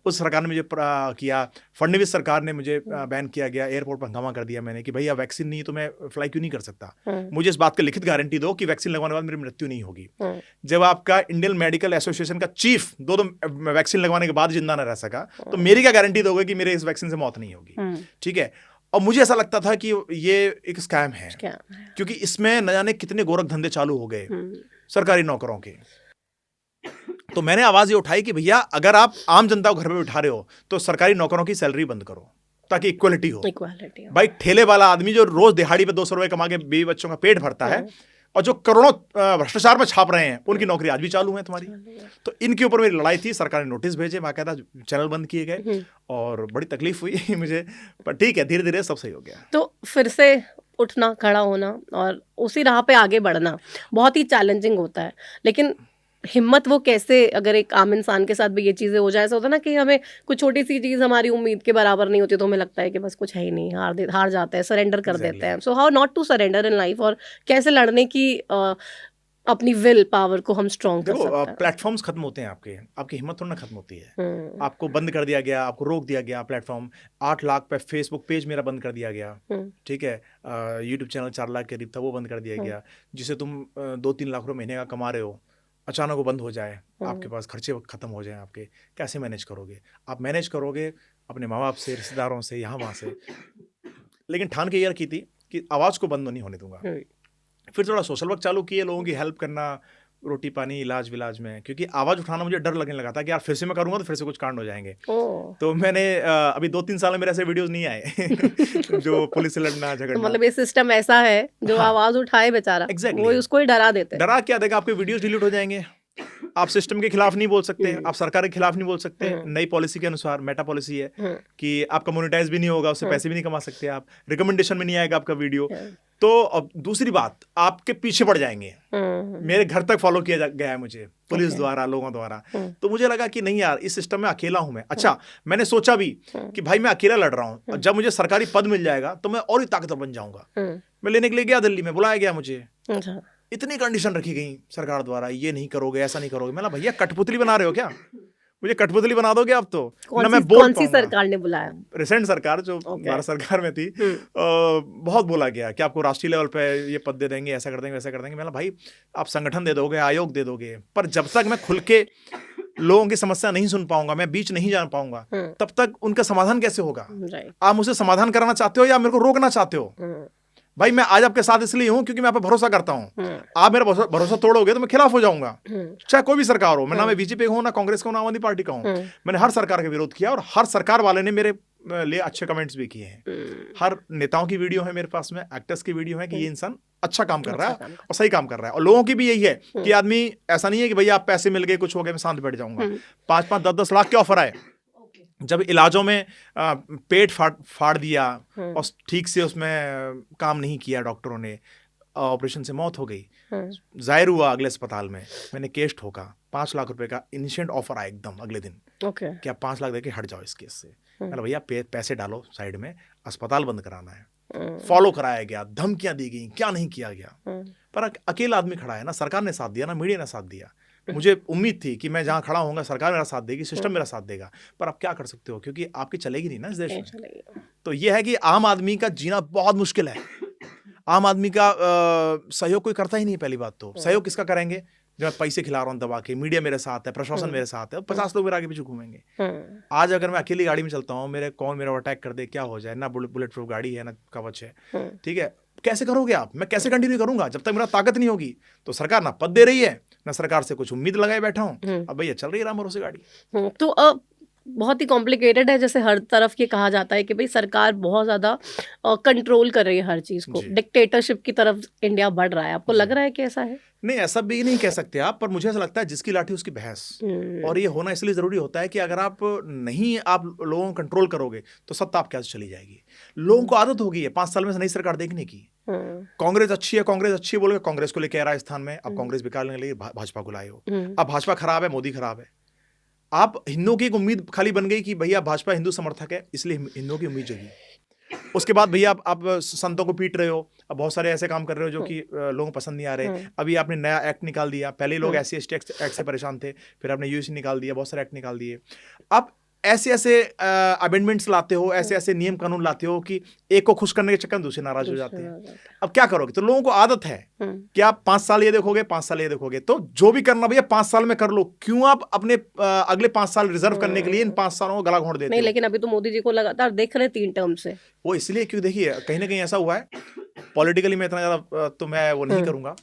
उस सरकार ने मुझे किया। फडणवीस सरकार ने मुझे बैन किया गया, एयरपोर्ट पर हंगामा कर दिया मैंने कि भैया वैक्सीन नहीं है तो मैं फ्लाई क्यों नहीं कर सकता, मुझे इस बात की लिखित गारंटी दो कि वैक्सीन लगवाने के बाद मेरी मृत्यु नहीं होगी। जब आपका इंडियन मेडिकल एसोसिएशन का चीफ दो वैक्सीन लगवाने के बाद जिंदा न रह सका, तो मेरी क्या गारंटी दोगे कि मेरे इस वैक्सीन से मौत नहीं होगी? ठीक है, और मुझे ऐसा लगता था कि ये एक स्कैम है, क्योंकि इसमें न जाने कितने गोरख धंधे चालू हो गए सरकारी नौकरों के। तो मैंने आवाज ये उठाई कि भैया अगर आप आम जनता को घर पे बिठा रहे हो तो सरकारी नौकरों की सैलरी बंद करो, ताकि इक्वलिटी हो। भाई ठेले वाला आदमी जो रोज दिहाड़ी पे 200 रुपए कमा के बीवी बच्चों का पेट भरता है, और जो करोड़ों भ्रष्टाचार में छाप रहे हैं, उनकी नौकरी आज भी चालू है तुम्हारी। तो इनके ऊपर मेरी लड़ाई थी, सरकार ने नोटिस भेजे, बाकायदा चैनल बंद किए गए, और बड़ी तकलीफ हुई मुझे, पर ठीक है, धीरे धीरे सब सही हो गया। तो फिर से उठना, खड़ा होना और उसी राह पे आगे बढ़ना बहुत ही चैलेंजिंग होता है, लेकिन हिम्मत वो कैसे, अगर एक आम इंसान के साथ भी ये चीज़ें हो जाए, ऐसा होता है ना कि हमें कुछ छोटी सी चीज़ हमारी उम्मीद के बराबर नहीं होती तो हमें लगता है कि बस कुछ है ही नहीं, हार जाते हैं, सरेंडर कर देते हैं। So how not to surrender in life, और कैसे लड़ने की अपनी विल पावर को हम स्ट्रॉन्ग कर देखो, सकते हैं। प्लेटफॉर्म्स खत्म होते हैं आपके, आपकी हिम्मत थोड़ा ना खत्म होती है। हम्म, आपको बंद कर दिया गया, आपको रोक दिया गया प्लेटफॉर्म। 8 लाख पे फेसबुक पेज मेरा बंद कर दिया गया, ठीक है। यूट्यूब चैनल 4 लाख के करीब था, वो बंद कर दिया गया। जिसे तुम 2-3 लाख रुपए महीने का कमा रहे हो, अचानक वो बंद हो जाए, आपके पास खर्चे खत्म हो जाए आपके, कैसे मैनेज करोगे? आप मैनेज करोगे अपने माँ बाप से, रिश्तेदारों से, यहाँ वहाँ से। लेकिन ठान के ये रखी थी कि आवाज़ को बंद नहीं होने दूंगा। फिर थोड़ा सोशल वर्क चालू किए, लोगों की हेल्प करना, रोटी पानी, इलाज विलाज में, क्योंकि आवाज़ उठाना मुझे डर लगने लगा था कि यार फिर से मैं करूँगा तो फिर से कुछ कांड हो जाएंगे। तो मैंने अभी 2-3 साल में मेरे ऐसे वीडियोस नहीं आए जो पुलिस से लड़ना तो झगड़ना। मतलब ये सिस्टम ऐसा है जो हाँ, आवाज उठाए बेचारा, एग्जैक्टली वो उसको ही डरा देते हैं। डरा क्या देगा, आपके वीडियोस डिलीट हो जाएंगे, आप सिस्टम के खिलाफ नहीं बोल सकते, आप सरकार के खिलाफ नहीं बोल सकते। नई पॉलिसी के अनुसार, मेटा पॉलिसी है कि आपका मोनेटाइज भी नहीं होगा, उससे पैसे भी नहीं कमा सकते आप, रिकमेंडेशन में नहीं आएगा आपका वीडियो। तो अब दूसरी बात, आपके पीछे पड़ जाएंगे। मेरे घर तक फॉलो किया गया है मुझे, पुलिस द्वारा, लोगों द्वारा। तो मुझे लगा कि नहीं यार, इस सिस्टम में अकेला हूं मैं। अच्छा, मैंने सोचा भी कि भाई मैं अकेला लड़ रहा हूं, जब मुझे सरकारी पद मिल जाएगा तो मैं और ही ताकतवर बन जाऊंगा। मैं लेने के लिए गया दिल्ली में, बुलाया गया मुझे, इतनी कंडीशन रखी गई सरकार द्वारा, ये नहीं करोगे, ऐसा नहीं करोगे। मैं भैया कठपुतली बना रहे हो क्या? मुझे कठपुतली बना दोगे आप तो ना, मैं बोल कौन सी सरकार ने बुलाया? रिसेंट सरकार जो भारत सरकार में थी, बहुत बोला गया कि आपको राष्ट्रीय लेवल पे ये पद दे देंगे, ऐसा कर देंगे, वैसा कर देंगे। मैं भाई आप संगठन दे दोगे, आयोग दे दोगे, पर जब तक मैं खुल के लोगों की समस्या नहीं सुन पाऊंगा, मैं बीच नहीं जान पाऊंगा, तब तक उनका समाधान कैसे होगा? आप मुझे समाधान कराना चाहते हो या मेरे को रोकना चाहते हो? भाई मैं आज आपके साथ इसलिए हूं क्योंकि मैं आप पे भरोसा करता हूं। आप मेरा भरोसा तोड़ोगे तो मैं खिलाफ हो जाऊंगा, चाहे कोई भी सरकार हो। मैं ना मैं बीजेपी का हूं, ना कांग्रेस का हूं, ना आम आदमी पार्टी का हूं। मैंने हर सरकार का विरोध किया और हर सरकार वाले ने मेरे लिए अच्छे कमेंट्स भी किए हैं। हर नेताओं की वीडियो है मेरे पास में, एक्टर्स की वीडियो है कि ये इंसान अच्छा काम कर रहा है और सही काम कर रहा है। और लोगों की भी यही है कि आदमी ऐसा नहीं है कि भैया आप पैसे मिल गए, कुछ हो गया, मैं शांत बैठ जाऊंगा। 5-5, 10-10 लाख के ऑफर आए, जब इलाजों में पेट फाड़ दिया और ठीक से उसमें काम नहीं किया डॉक्टरों ने, ऑपरेशन से मौत हो गई, जाहिर हुआ अगले अस्पताल में, मैंने केस ठोका, 5 लाख रुपए का इनिशिएट ऑफर आया एकदम अगले दिन कि आप 5 लाख देके हट जाओ इस केस से। मतलब भैया पैसे डालो साइड में, अस्पताल बंद कराना है। फॉलो कराया गया, धमकियां दी गई, क्या नहीं किया गया। पर अकेला आदमी खड़ा है ना, सरकार ने साथ दिया ना, मीडिया ने साथ दिया। मुझे उम्मीद थी कि मैं जहां खड़ा होऊंगा सरकार मेरा साथ देगी, सिस्टम मेरा साथ देगा, पर आप क्या कर सकते हो, क्योंकि आपकी चलेगी नहीं ना इस देश में। तो यह है कि आम आदमी का जीना बहुत मुश्किल है। आम आदमी का सहयोग कोई करता ही नहीं। पहली बात तो सहयोग किसका करेंगे जब मैं पैसे खिला रहा हूँ दबा के, मीडिया मेरे साथ है, प्रशासन मेरे साथ है, 50 लोग मेरे आगे पीछे घूमेंगे। आज अगर मैं अकेली गाड़ी में चलता हूँ, मेरा अटैक कर दे, क्या हो जाए, ना बुलेट प्रूफ गाड़ी है, ना कवच है, ठीक है, कैसे करोगे आप? मैं कैसे कंटिन्यू करूंगा जब तक मेरा ताकत नहीं होगी? तो सरकार ना पद दे रही है, ना सरकार से कुछ उम्मीद लगाए बैठा हूँ। अब भैया चल रही है राम भरोसे गाड़ी। तो बहुत ही कॉम्प्लिकेटेड है, जैसे हर तरफ ये कहा जाता है कि भाई सरकार बहुत ज्यादा कंट्रोल कर रही है हर चीज को, डिक्टेटरशिप की तरफ इंडिया बढ़ रहा है। आपको लग रहा है कि ऐसा है? नहीं, ऐसा भी नहीं कह सकते आप, पर मुझे ऐसा लगता है जिसकी लाठी उसकी भैंस। और ये होना इसलिए जरूरी होता है कि अगर आप लोगों को कंट्रोल करोगे तो सत्ता आपके हाथ चली जाएगी। लोगों को आदत हो गई है 5 साल में से नई सरकार देखने की। कांग्रेस अच्छी है बोल के कांग्रेस को लेकर आ राजस्थान में, अब कांग्रेस बिकारने के लिए भाजपा को लाए हो। अब भाजपा खराब है, मोदी खराब है। आप हिंदुओं की एक उम्मीद खाली बन गई कि भैया भाजपा हिंदू समर्थक है, इसलिए हिंदुओं की उम्मीद जगी। उसके बाद भैया आप संतों को पीट रहे हो, अब बहुत सारे ऐसे काम कर रहे हो जो कि लोगों को पसंद नहीं आ रहे। अभी आपने नया एक्ट निकाल दिया, पहले लोग SC/ST एक्ट से परेशान थे, फिर आपने UEC निकाल दिया, बहुत सारे एक्ट निकाल दिए। अब ऐसे अमेंडमेंट्स लाते हो, ऐसे नियम कानून लाते हो कि एक को खुश करने के चक्कर में दूसरे नाराज हो जाते हैं। अब क्या करोगे? तो लोगों को आदत है कि आप 5 साल ये देखोगे, 5 साल ये देखोगे, तो जो भी करना भैया 5 साल में कर लो। क्यों आप अपने अगले 5 साल रिजर्व करने के लिए इन 5 सालों को गला घोंट देते हो? नहीं, लेकिन अभी तो मोदी जी को लगातार देख रहे 3 टर्म से। वो इसलिए क्यों, देखिए कहीं ना कहीं ऐसा हुआ है, पॉलिटिकली मैं इतना ज्यादा तो मैं वो नहीं करूंगा,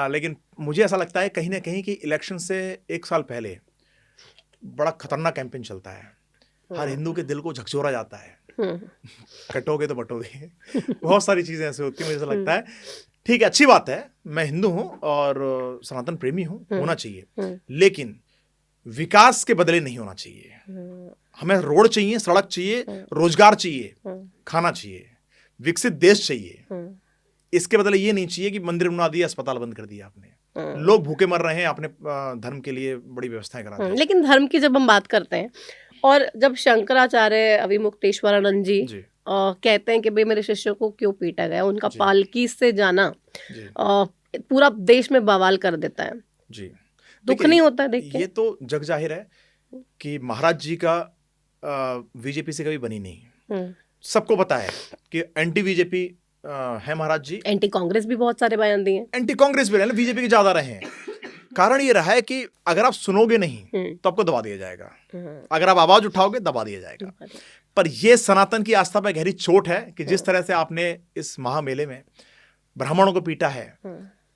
लेकिन मुझे ऐसा लगता है कहीं ना कहीं कि इलेक्शन से 1 साल पहले बड़ा खतरनाक कैंपेन चलता है। हर हिंदू के दिल को झकझोरा जाता है, कटोगे तो बटोगे, बहुत सारी चीजें ऐसे होती है। मुझे ऐसा लगता है ठीक है, अच्छी बात है, मैं हिंदू हूं और सनातन प्रेमी हूं, होना चाहिए, लेकिन विकास के बदले नहीं होना चाहिए। हमें रोड चाहिए, सड़क चाहिए, रोजगार चाहिए, खाना चाहिए, विकसित देश चाहिए। इसके बदले ये नहीं चाहिए कि मंदिर बना दिया, अस्पताल बंद कर दिया आपने, लोग भूखे मर रहे हैं, आपने धर्म के लिए बड़ी व्यवस्थाएं करा दी। लेकिन धर्म की जब हम बात करते हैं और जब शंकराचार्य अभिमुक्तेश्वरानंद जी जी कहते हैं कि भाई मेरे शिष्यों को क्यों पीटा गया, उनका जी। पालकी से जाना जी पूरा देश में बवाल कर देता है, जी। दुख देखिए, नहीं होता है देख के? ये तो जग जाहिर है कि महाराज जी का बीजेपी से कभी बनी नहीं। सबको पता है कि एंटी बीजेपी है महाराज जी, एंटी कांग्रेस भी बहुत सारे बयान दिए हैं। एंटी कांग्रेस भी रहे, बीजेपी के ज्यादा रहे हैं। कारण ये रहा है कि अगर आप सुनोगे नहीं तो आपको दबा दिया जाएगा, अगर आप आवाज उठाओगे दबा दिया जाएगा। पर यह सनातन की आस्था पर गहरी चोट है कि जिस तरह से आपने इस महामेले में ब्राह्मणों को पीटा है,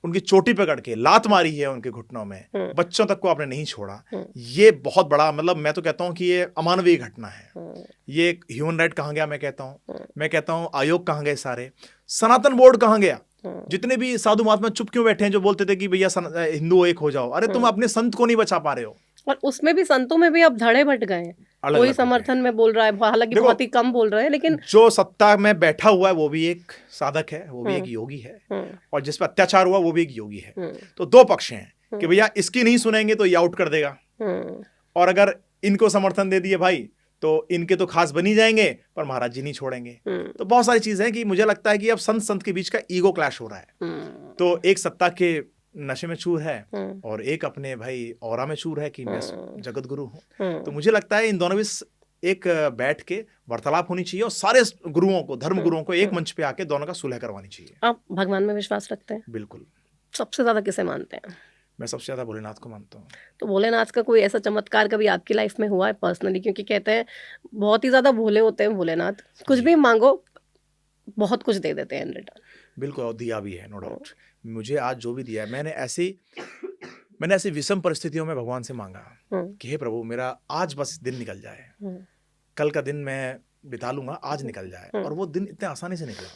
उनकी चोटी पकड़ के लात मारी है उनके घुटनों में, बच्चों तक को आपने नहीं छोड़ा, ये बहुत बड़ा, मतलब मैं तो कहता हूं कि ये अमानवीय घटना है। ये ह्यूमन राइट कहाँ गया? मैं कहता हूं आयोग कहाँ गए सारे, सनातन बोर्ड कहाँ गया? जितने भी साधु महात्मा चुप क्यों बैठे हैं जो बोलते थे कि भैया हिंदू एक हो जाओ? अरे तुम अपने संत को नहीं बचा पा रहे हो। और उसमें भी संतों में भी अब धड़े बट गए हैं, कोई समर्थन में बोल रहा है, हालांकि बहुत ही कम बोल रहे हैं, लेकिन जो सत्ता में बैठा हुआ है वो भी एक साधक है, वो भी एक योगी है, और जिस पर अत्याचार हुआ वो भी एक योगी है। तो दो पक्ष हैं कि भैया इसकी नहीं सुनेंगे तो ये आउट कर देगा, और अगर इनको समर्थन दे दिए भाई तो इनके तो खास बनी जाएंगे, पर महाराज जी नहीं छोड़ेंगे। तो बहुत सारी चीजें हैं कि मुझे लगता है कि अब संत के बीच का ईगो क्लैश हो रहा है। तो एक सत्ता के नशे में चूर है और एक अपने भाई औरा में चूर है कि मैं जगत गुरु हूँ। तो मुझे लगता है इन दोनों भी एक बैठ के वार्तालाप होनी चाहिए और सारे गुरुओं को, धर्म गुरुओं को एक मंच पे आके दोनों का सुलह करवानी चाहिए। आप भगवान में विश्वास रखते हैं? बिल्कुल। सबसे ज्यादा किसे मानते हैं? मैं सबसे ज्यादा भोलेनाथ को मानता हूँ। तो भोलेनाथ का कोई ऐसा चमत्कार कभी आपकी लाइफ में हुआ है पर्सनली? क्योंकि कहते हैं बहुत ही ज्यादा भोले होते हैं भोलेनाथ, कुछ भी मांगो बहुत कुछ दे देते हैं इन रिटर्न। बिल्कुल, और दिया भी है, नो डाउट। मुझे आज जो भी दिया है, मैंने ऐसी विषम परिस्थितियों में भगवान से मांगा कि हे प्रभु मेरा आज बस दिन निकल जाए, कल का दिन मैं बिता लूंगा, आज निकल जाए। और वो दिन इतने आसानी से निकला।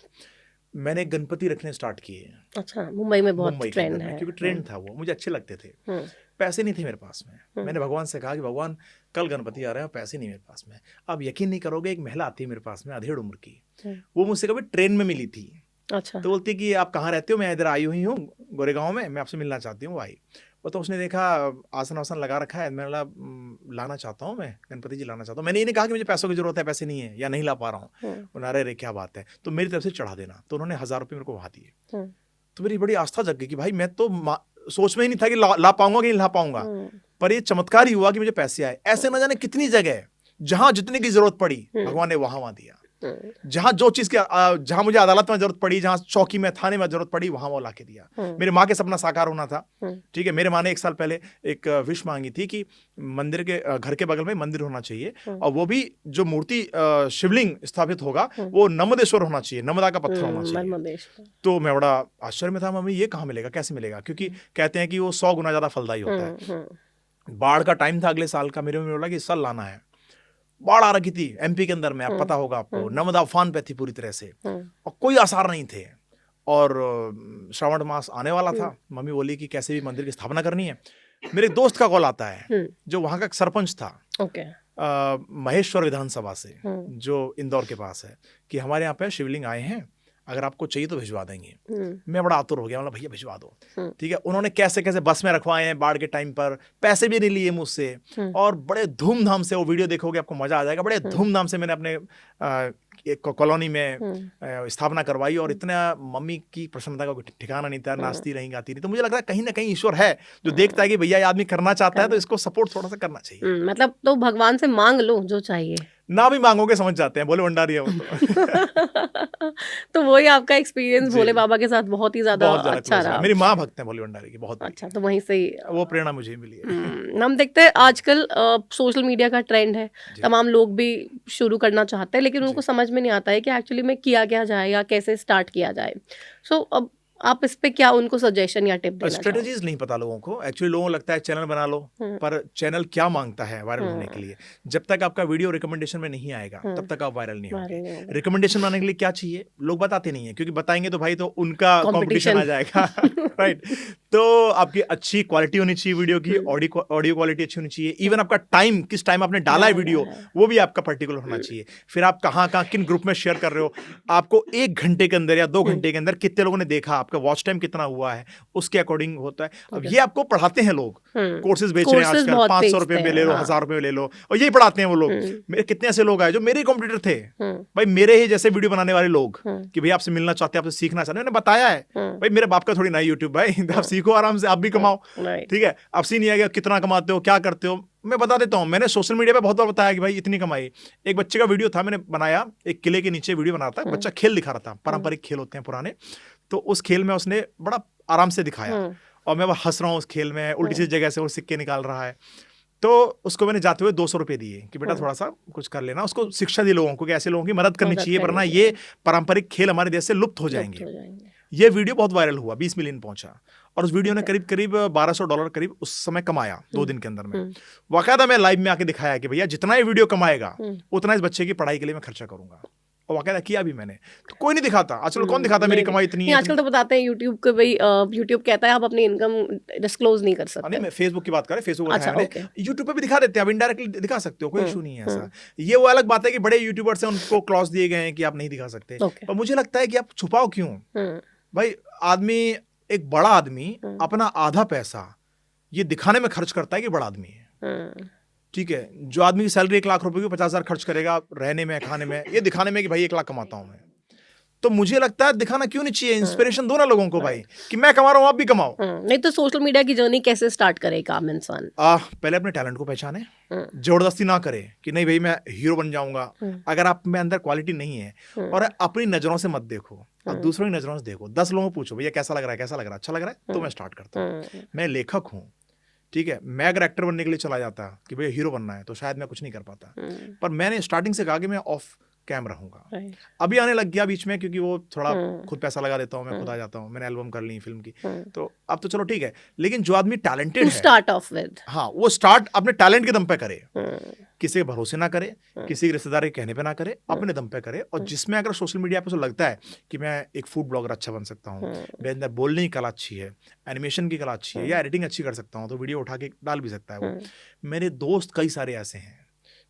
मैंने गणपति रखने स्टार्ट किए। अच्छा, मुंबई में बहुत ट्रेंड है, क्योंकि ट्रेंड था, वो मुझे अच्छे लगते थे। पैसे नहीं थे मेरे पास में। मैंने भगवान से कहा कि भगवान कल गणपति आ रहे हैं, पैसे नहीं मेरे पास में। अब यकीन नहीं करोगे, एक महिला आती है मेरे पास में, अधेड़ उम्र की, वो मुझसे कभी ट्रेन में मिली थी। अच्छा। तो बोलती कि आप कहाँ रहते हो? मैं इधर आई हुई हूँ गोरेगांव में, मैं आपसे मिलना चाहती हूँ। आई वो तो उसने देखा आसन वासन लगा रखा है, मैंने लाना चाहता हूँ, मैं गणपति जी लाना चाहता हूँ। मैंने ये नहीं कहा कि मुझे पैसों की जरूरत है, पैसे नहीं है या नहीं ला पा रहा हूँ। उन्होंने अरे क्या बात है, तो मेरी तरफ से चढ़ा देना। तो उन्होंने 1000 रुपये मेरे को वहाँ दिए। तो मेरी बड़ी आस्था जग गई कि भाई मैं तो सोच में ही नहीं था कि ला पाऊंगा कि नहीं ला पाऊंगा, पर ये चमत्कार ही हुआ कि मुझे पैसे आए। ऐसे न जाने कितनी जगह जहां जितने की जरूरत पड़ी भगवान ने वहां दिया। जहां जो चीज की जहां मुझे अदालत में जरूरत पड़ी, जहां चौकी में थाने में जरूरत पड़ी, वहां वो ला के दिया। मेरे माँ के सपना साकार होना था, ठीक है। मेरे माँ ने 1 साल पहले एक विश मांगी थी कि मंदिर के घर के बगल में मंदिर होना चाहिए, और वो भी जो मूर्ति शिवलिंग स्थापित होगा वो नर्मदेश्वर होना चाहिए, नर्मदा का पत्थर होना चाहिए। तो मैं बड़ा आश्चर्य में था, मम्मी ये कहाँ मिलेगा, कैसे मिलेगा? क्योंकि कहते हैं कि वो 100 गुना ज्यादा फलदायी होता है। बाढ़ का टाइम था अगले साल का, मेरे में बोला कि इस साल लाना है। बाढ़ आ रखी थी एमपी के अंदर में, आप पता होगा आपको, नर्मदा उफान पे थी पूरी तरह से, और कोई आसार नहीं थे। और श्रावण मास आने वाला था। मम्मी बोली कि कैसे भी मंदिर की स्थापना करनी है। मेरे एक दोस्त का कॉल आता है जो वहां का सरपंच था, महेश्वर विधानसभा से, जो इंदौर के पास है, कि हमारे यहाँ पे शिवलिंग आए हैं, अगर आपको चाहिए तो भिजवा देंगे। मैं बड़ा आतुर हो गया, मतलब भैया भिजवा दो, ठीक है। उन्होंने कैसे कैसे बस में रखवाए हैं बाढ़ के टाइम पर, पैसे भी नहीं लिए मुझसे, और बड़े धूमधाम से, वो वीडियो देखोगे आपको मजा आ जाएगा, बड़े धूमधाम से मैंने अपने एक कॉलोनी में स्थापना करवाई। और इतना मम्मी की प्रसन्नता का ठिकाना नहीं था, नाचती रही, गाती रही। तो मुझे लग रहा है कहीं ना कहीं ईश्वर है जो देखता है कि भैया ये आदमी करना चाहता है, तो इसको सपोर्ट थोड़ा सा करना चाहिए। मतलब तो भगवान से मांग लो जो चाहिए, ना भी मांगोगे समझ जाते हैं, भोले भंडारी है वो तो। तो वही आपका एक्सपीरियंस भोले बाबा के साथ बहुत ही ज्यादा अच्छा रहा। मेरी माँ भक्त है भोले भंडारी की, बहुत अच्छा। तो वहीं से वो प्रेरणा मुझे मिली है। हम देखते हैं आजकल सोशल मीडिया का ट्रेंड है, तमाम लोग भी शुरू करना चाहते हैं, लेकिन उनको समझ में नहीं आता है कि एक्चुअली में किया क्या जाए या कैसे स्टार्ट किया जाए। सो अब आप इस पे क्या उनको सजेशन या टिप देना चाहोगे? स्ट्रेटजीज नहीं पता लोगों को। एक्चुअली लोगों को लगता है चैनल बना लो, पर चैनल क्या मांगता है वायरल होने के लिए? जब तक आपका वीडियो रिकमेंडेशन में नहीं आएगा तब तक आप वायरल नहीं होंगे। रिकमेंडेशन बनाने के लिए क्या चाहिए? लोग बताते नहीं है, क्योंकि बताएंगे तो भाई तो उनका कंपटीशन आ जाएगा, राइट। तो आपकी अच्छी क्वालिटी होनी चाहिए वीडियो की, ऑडियो क्वालिटी अच्छी होनी चाहिए, इवन आपका टाइम, किस टाइम आपने डाला है वीडियो, वो भी आपका पर्टिकुलर होना चाहिए। फिर आप कहाँ कहाँ किन ग्रुप में शेयर कर रहे हो, आपको 1 घंटे के अंदर या 2 घंटे के अंदर कितने लोगों ने देखा, आपका वॉच टाइम कितना हुआ है, उसके अकॉर्डिंग होता है। अब ये आपको पढ़ाते हैं लोग, कोर्सेज बेच रहे हैं आजकल, 500 रुपए में ले लो, 1000 रुपए में ले लो, और यही पढ़ाते हैं वो लोग। मेरे कितने ऐसे लोग आए जो मेरे कॉम्पिटिटर थे भाई, मेरे ही जैसे वीडियो बनाने वाले लोग, कि भाई आपसे मिलना चाहते हैं, आपसे सीखना चाहते हैं, मैंने बताया है भाई मेरे बाप का थोड़ी ना यूट्यूब भाई, आप सीखो आराम से, आप भी कमाओ, ठीक है। अब सीन नहीं आ गया कितना कमाते हो, क्या करते हो, मैं बता देता हूँ। मैंने सोशल मीडिया पे बहुत बार बताया कि भाई इतनी कमाई। एक बच्चे का वीडियो था, मैंने बनाया, एक किले के नीचे वीडियो बना रहा था, बच्चा खेल दिखा रहा था, पारंपरिक खेल होते हैं पुराने, तो उस खेल में उसने बड़ा आराम से दिखाया, और मैं हंस रहा हूँ उस खेल में, उल्टी सी जगह से वो सिक्के निकाल रहा है। तो उसको मैंने जाते हुए 200 रुपए दिए कि बेटा थोड़ा सा कुछ कर लेना, उसको शिक्षा दी लोगों को कि ऐसे लोगों की मदद करनी चाहिए, वरना ये पारंपरिक खेल हमारे देश से लुप्त हो जाएंगे। ये वीडियो बहुत वायरल हुआ, 20 मिलियन पहुंचा, और उस वीडियो ने करीब करीब $1200 करीब उस समय कमाया 2 दिन के अंदर में। वाकई मैं लाइव में आके दिखाया कि भैया जितना ये वीडियो कमाएगा उतना इस बच्चे की पढ़ाई के लिए मैं खर्चा करूंगा, और वाकई किया भी मैंने। तो कोई नहीं दिखाता आजकल, कौन दिखाता मेरी कमाई इतनी है। आजकल तो बताते हैं यूट्यूब के भाई, यूट्यूब कहता है आप अपनी इनकम डिस्क्लोज नहीं कर सकते। नहीं, मैं फेसबुक की बात कर रहा हूं, फेसबुक अच्छा, यूट्यूब पे भी दिखा देते हैं, आप इनडायरेक्टली दिखा सकते हो, कोई इशू नहीं है ऐसा। ये वो अलग बात है कि बड़े यूट्यूबर्स हैं, उनको क्लॉज दिए गए हैं कि आप नहीं दिखा सकते, पर मुझे लगता है कि आप छुपाओ क्यों भाई। आदमी, एक बड़ा आदमी अपना आधा पैसा ये दिखाने में खर्च करता है कि बड़ा आदमी है, ठीक है। जो आदमी की सैलरी 1 लाख रुपए की 50,000 खर्च करेगा रहने में, खाने में, ये दिखाने में कि भाई 1 लाख कमाता हूं मैं। तो मुझे लगता है दिखाना क्यों नहीं चाहिए, इंस्पिरेशन दो ना लोगों को भाई कि मैं कमा रहा हूं, आप भी कमाओ। नहीं तो सोशल मीडिया की जर्नी कैसे स्टार्ट करे एक आम इंसान? पहले अपने टैलेंट को पहचाने, जबरदस्ती ना करे कि नहीं भाई मैं हीरो बन जाऊंगा। अगर आप में अंदर क्वालिटी नहीं है, और अपनी नजरों से मत देखो, आप दूसरों की नजरों से देखो। 10 लोगों को पूछो भैया कैसा लग रहा है, कैसा लग रहा है, अच्छा लग रहा है, तो मैं स्टार्ट करता हूँ। मैं लेखक हूँ, ठीक है, मैं अगर एक्टर बनने के लिए चला जाता कि भैया हीरो बनना है, तो शायद मैं कुछ नहीं कर पाता, पर मैंने स्टार्टिंग से कहा कि मैं ऑफ कैम रहूंगा। अभी आने लग गया बीच में, क्योंकि वो थोड़ा खुद पैसा लगा देता हूँ, मैं खुद आ जाता हूँ, मैंने एल्बम कर ली फिल्म की, तो अब तो चलो ठीक है। लेकिन जो आदमी टैलेंटेड है, स्टार्ट ऑफ विद, हाँ, वो स्टार्ट अपने टैलेंट के दम पे करे, किसी के भरोसे ना करे, किसी के रिश्तेदार के कहने पे ना करे, अपने दम पे करे। और जिसमें अगर सोशल मीडिया पे उसे लगता है कि मैं एक फूड ब्लॉगर अच्छा बन सकता हूँ, मेरे अंदर बोलने की कला अच्छी है, एनिमेशन की कला अच्छी है, या एडिटिंग अच्छी कर सकता हूँ, तो वीडियो उठा के डाल भी सकता है वो। मेरे दोस्त कई सारे ऐसे हैं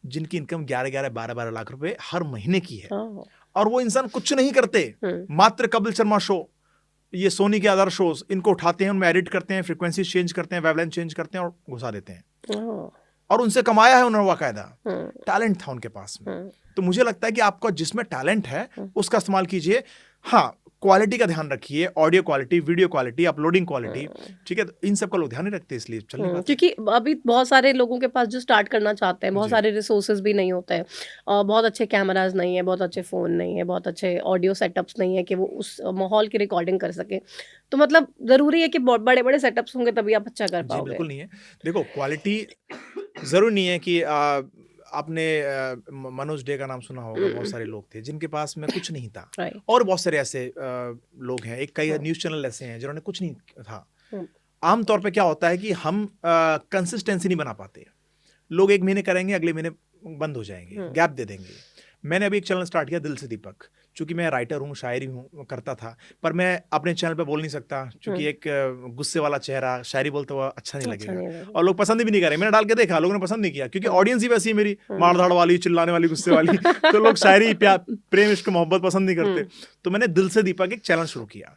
जिनकी इनकम 11-11, 12-12 लाख रुपए हर महीने की है, और वो इंसान कुछ नहीं करते, मात्र कपिल शर्मा शो, ये सोनी के अदर शोज, इनको उठाते हैं, उनमें एडिट करते हैं, फ्रीक्वेंसी चेंज करते हैं, वेवलेंथ चेंज करते हैं और घुसा देते हैं, और उनसे कमाया है उन्होंने, बाकायदा टैलेंट था उनके पास में। तो मुझे लगता है कि आपका जिसमें टैलेंट है उसका इस्तेमाल कीजिए। हाँ, क्वालिटी का ध्यान रखिए, audio quality, video quality, uploading quality, ठीक है। इन सब का लोग ध्यान नहीं रखते, इसलिए चल नहीं पाता। क्योंकि अभी बहुत सारे लोगों के पास जो स्टार्ट करना चाहते हैं, बहुत सारे रिसोर्सेज भी नहीं होते हैं, बहुत अच्छे कैमराज नहीं है, बहुत अच्छे फ़ोन नहीं है, बहुत अच्छे ऑडियो सेटअप्स नहीं है कि वो उस माहौल की रिकॉर्डिंग कर सके। तो मतलब ज़रूरी है कि बड़े बड़े सेटअप्स होंगे तभी आप अच्छा कर पाओगे। बिल्कुल नहीं है। देखो, क्वालिटी ज़रूरी नहीं है कि आपने मनोज डे का नाम सुना होगा, बहुत सारे लोग थे जिनके पास में कुछ नहीं था, और बहुत सारे ऐसे लोग हैं, एक कई न्यूज़ चैनल ऐसे हैं जिन्होंने कुछ नहीं था। आमतौर पे क्या होता है कि हम कंसिस्टेंसी नहीं बना पाते, लोग 1 महीने करेंगे, अगले महीने बंद हो जाएंगे, गैप दे देंगे। मैंने अभी एक चैनल स्टार्ट किया, दिल से दीपक, चूंकि मैं राइटर हूँ, शायरी हूँ, करता था, पर मैं अपने चैनल पे बोल नहीं सकता, क्योंकि एक गुस्से वाला चेहरा शायरी बोलते हुआ अच्छा नहीं लगेगा, और लोग पसंद भी नहीं करें। मैंने डाल के देखा, लोगों ने पसंद नहीं किया, क्योंकि ऑडियंस ही वैसी है मेरी, मारधाड़ वाली, चिल्लाने वाली, गुस्से वाली, तो लोग शायरी, प्रेम, इश्क, मोहब्बत पसंद नहीं करते। तो मैंने दिल से दीपक एक चैनल शुरू किया,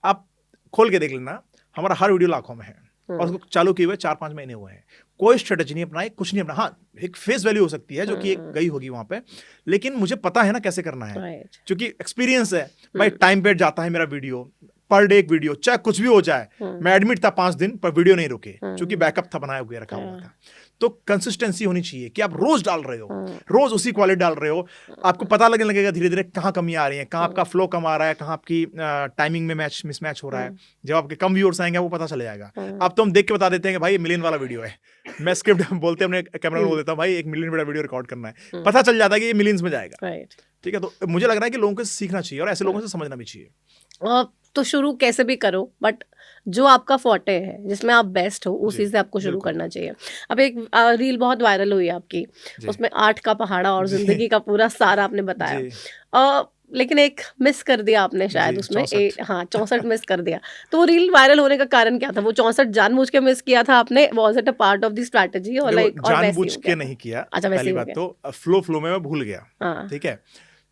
आप खोल के देख लेना, हमारा हर वीडियो लाखों में है, और उसको चालू किए हुए 4-5 महीने हुए हैं। कोई स्ट्रेटेजी नहीं अपनाई, कुछ नहीं अपना। हाँ, एक फेस वैल्यू हो सकती है जो कि एक गई होगी वहां पे, लेकिन मुझे पता है ना कैसे करना है, क्योंकि एक्सपीरियंस है भाई। टाइम पे जाता है मेरा वीडियो, पर डे एक वीडियो, चाहे कुछ भी हो जाए। मैं एडमिट था 5 दिन, पर वीडियो नहीं रुके, क्योंकि बैकअप था, बनाया हुआ रखा हुआ था। तो कंसिस्टेंसी होनी चाहिए कि आप रोज डाल रहे हो, रोज उसी क्वालिटी डाल रहे हो, आपको पता लगने लगेगा धीरे धीरे कहाँ कमियां आ रही हैं, कहाँ आपका फ्लो कम आ रहा है, कहाँ आपकी टाइमिंग में मिसमैच हो रहा है। जब आपके कम व्यूअर्स आएंगे वो पता चल जाएगा। अब तो हम देख के बता देते हैं कि भाई ये मिलियन वाला वीडियो है, मैं स्क्रिप्ट बोलते अपने कैमरा में बोल देता हूँ भाई 1 मिलियन वाला वीडियो रिकॉर्ड करना है, पता चल जाता है कि ये मिलियंस में जाएगा, ठीक है। तो मुझे लग रहा है कि लोगों को सीखना चाहिए, और ऐसे लोगों से समझना भी चाहिए। तो शुरू कैसे भी करो, बट जो आपका फोटे है, जिसमें आप बेस्ट हो, उसी से आपको शुरू करना चाहिए। अब एक रील बहुत वायरल हुई आपकी, उसमें 8 का पहाड़ा और जिंदगी का पूरा सारा आपने बताया। लेकिन एक मिस कर दिया आपने शायद जी, उसमें 64। हाँ 64 मिस कर दिया। तो वो रील वायरल होने का कारण क्या था? वो 64 जानबूझ के मिस किया था आपने? Was it a part of the strategy और लाइक देखो और वैसे ही जानबूझ हो के गया था? नहीं किया। अच्छा वैसे पहली ही हो बात गया। तो फ्लो में मैं भूल गया। हाँ। ठीक है,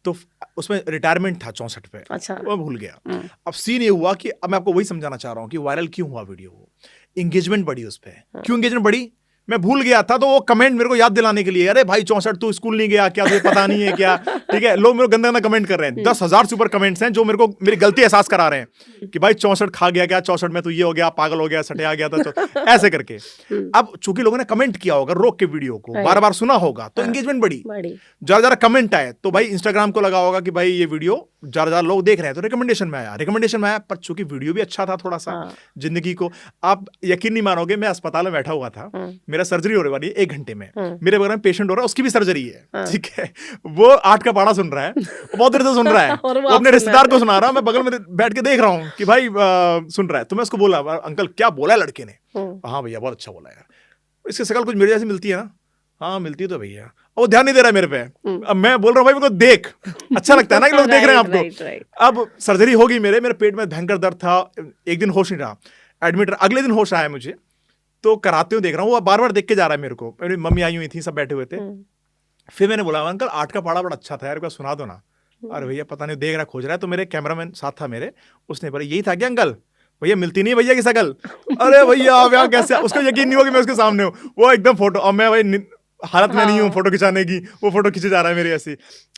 तो उसमें रिटायरमेंट था 64 पे, अच्छा। वो मैं भूल गया। हुँ, अब सीन ये हुआ कि अब मैं आपको वही समझाना चाह रहा हूँ कि वायरल क्यों हुआ वीडियो। वो एंगेजमेंट बढ़ी उस पे। हाँ। क्यों एंगेजमेंट बढ़ी? मैं भूल गया था, तो वो कमेंट मेरे को याद दिलाने के लिए, अरे भाई 64 तू स्कूल नहीं गया क्या, तुझे पता नहीं है क्या? ठीक है, लोग मेरे को गंदा गंदा कमेंट कर रहे हैं। 10,000 से ऊपर कमेंट्स हैं जो मेरे को मेरी गलती एहसास करा रहे हैं कि भाई 64 खा गया क्या, 64 में तू ये हो गया, पागल हो गया, सटे आ गया था, ऐसे करके। अब चूंकि लोगों ने कमेंट किया होगा रोक के वीडियो को, राइट। बार बार सुना होगा, तो हाँ। एंगेजमेंट बढ़ी। बड़ी। ज्यादा ज्यादा कमेंट आए तो भाई इंस्टाग्राम को लगा होगा कि भाई ये वीडियो ज्यादा ज्यादा लोग देख रहे हैं, तो रिकमेंडेशन में आया। पर चूंकि वीडियो भी अच्छा था थोड़ा सा हाँ। जिंदगी को, आप यकीन नहीं मानोगे, मैं अस्पताल में बैठा हुआ था, मेरा सर्जरी होने वाली है 1 घंटे में, मेरे बगल में पेशेंट हो रहा है, उसकी भी सर्जरी है। हाँ। ठीक है, वो 8 का पहाड़ा सुन रहा है, वो बहुत देर से सुन रहा है, और वो वो आप अपने सुन रिश्तेदार रहे को सुना रहा है, मैं बगल में बैठ के देख रहा हूँ कि भाई सुन रहा है। तो मैं उसको बोला, अंकल क्या बोला है लड़के ने? हाँ भैया बहुत अच्छा बोला यार, इसकी शक्ल कुछ मेरे जैसी मिलती है ना? हाँ मिलती है तो भैया। वो ध्यान नहीं दे रहा है मेरे पे। अब मैं बोल रहा हूँ भाई मेरे को देख, अच्छा लगता है ना कि लोग देख रहे हैं आपको। अब सर्जरी होगी, मेरे पेट में भयंकर दर्द था, एक दिन होश नहीं रहा, एडमिट, अगले दिन होश आया मुझे, तो कराते हुए देख रहा हूँ, वो बार बार देख के जा रहा है मेरे को। मेरी मम्मी आई हुई थी, सब बैठे हुए थे। फिर मैंने बोला अंकल 8 का पहाड़ा बड़ा अच्छा था यार, सुना दो ना। अरे भैया पता नहीं, देख रहा खोज रहा है। तो मेरे कैमरामैन साथ था मेरे, उसने बोला यही था क्या अंकल? भैया मिलती नहीं भैया की शकल। अरे भैया अब यहाँ कैसे, उसको यकीन नहीं हुआ कि मैं उसके सामने हूँ। वो एकदम फोटो, अब मैं भाई हालत में नहीं हूँ फोटो खिंचाने की, वो फोटो खींचे जा रहा है मेरी। ऐसी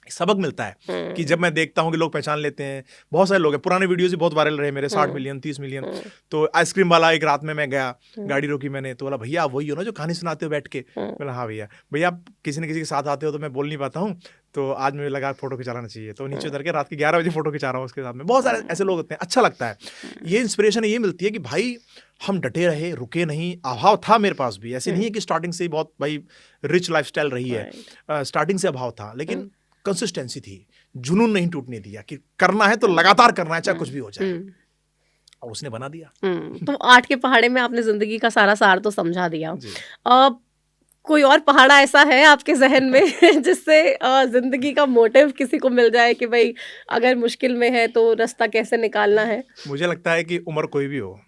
सबक मिलता है कि जब मैं देखता हूँ कि लोग पहचान लेते हैं। बहुत सारे लोग हैं, पुराने वीडियोस भी बहुत वायरल रहे मेरे, 60 मिलियन 30 मिलियन। तो आइसक्रीम वाला एक रात में मैं गया, गाड़ी रोकी मैंने, तो बोला भैया आप वही हो ना जो कहानी सुनाते हो बैठ के? बोला हाँ भैया। भैया आप किसी न किसी के साथ आते हो तो मैं बोल नहीं पाता हूँ, तो आज मुझे लगा फोटो खिंचाना चाहिए, तो नीचे उतर के रात के 11 बजे फोटो खिंचा रहा हूँ उसके साथ में। बहुत सारे ऐसे लोग होते हैं, अच्छा लगता है। ये इंस्पिरेशन ये मिलती है कि भाई हम डटे रहे, रुके नहीं। अभाव था मेरे पास भी, ऐसे नहीं है कि स्टार्टिंग से ही बहुत भाई रिच लाइफस्टाइल रही है, स्टार्टिंग से अभाव था, लेकिन कंसिस्टेंसी थी, जुनून नहीं टूटने दिया कि करना है तो लगातार करना है चाहे कुछ भी हो जाए, और उसने बना दिया। तो 8 के पहाड़े में आपने जिंदगी का सारा सार तो समझा दिया। अब कोई और पहाड़ा ऐसा है आपके जहन में जिससे जिंदगी का मोटिव किसी को मिल जाए कि भाई अगर मुश्किल में है तो रास्ता कैसे निकालना है? मुझे लगता है कि उम्र कोई भी हो,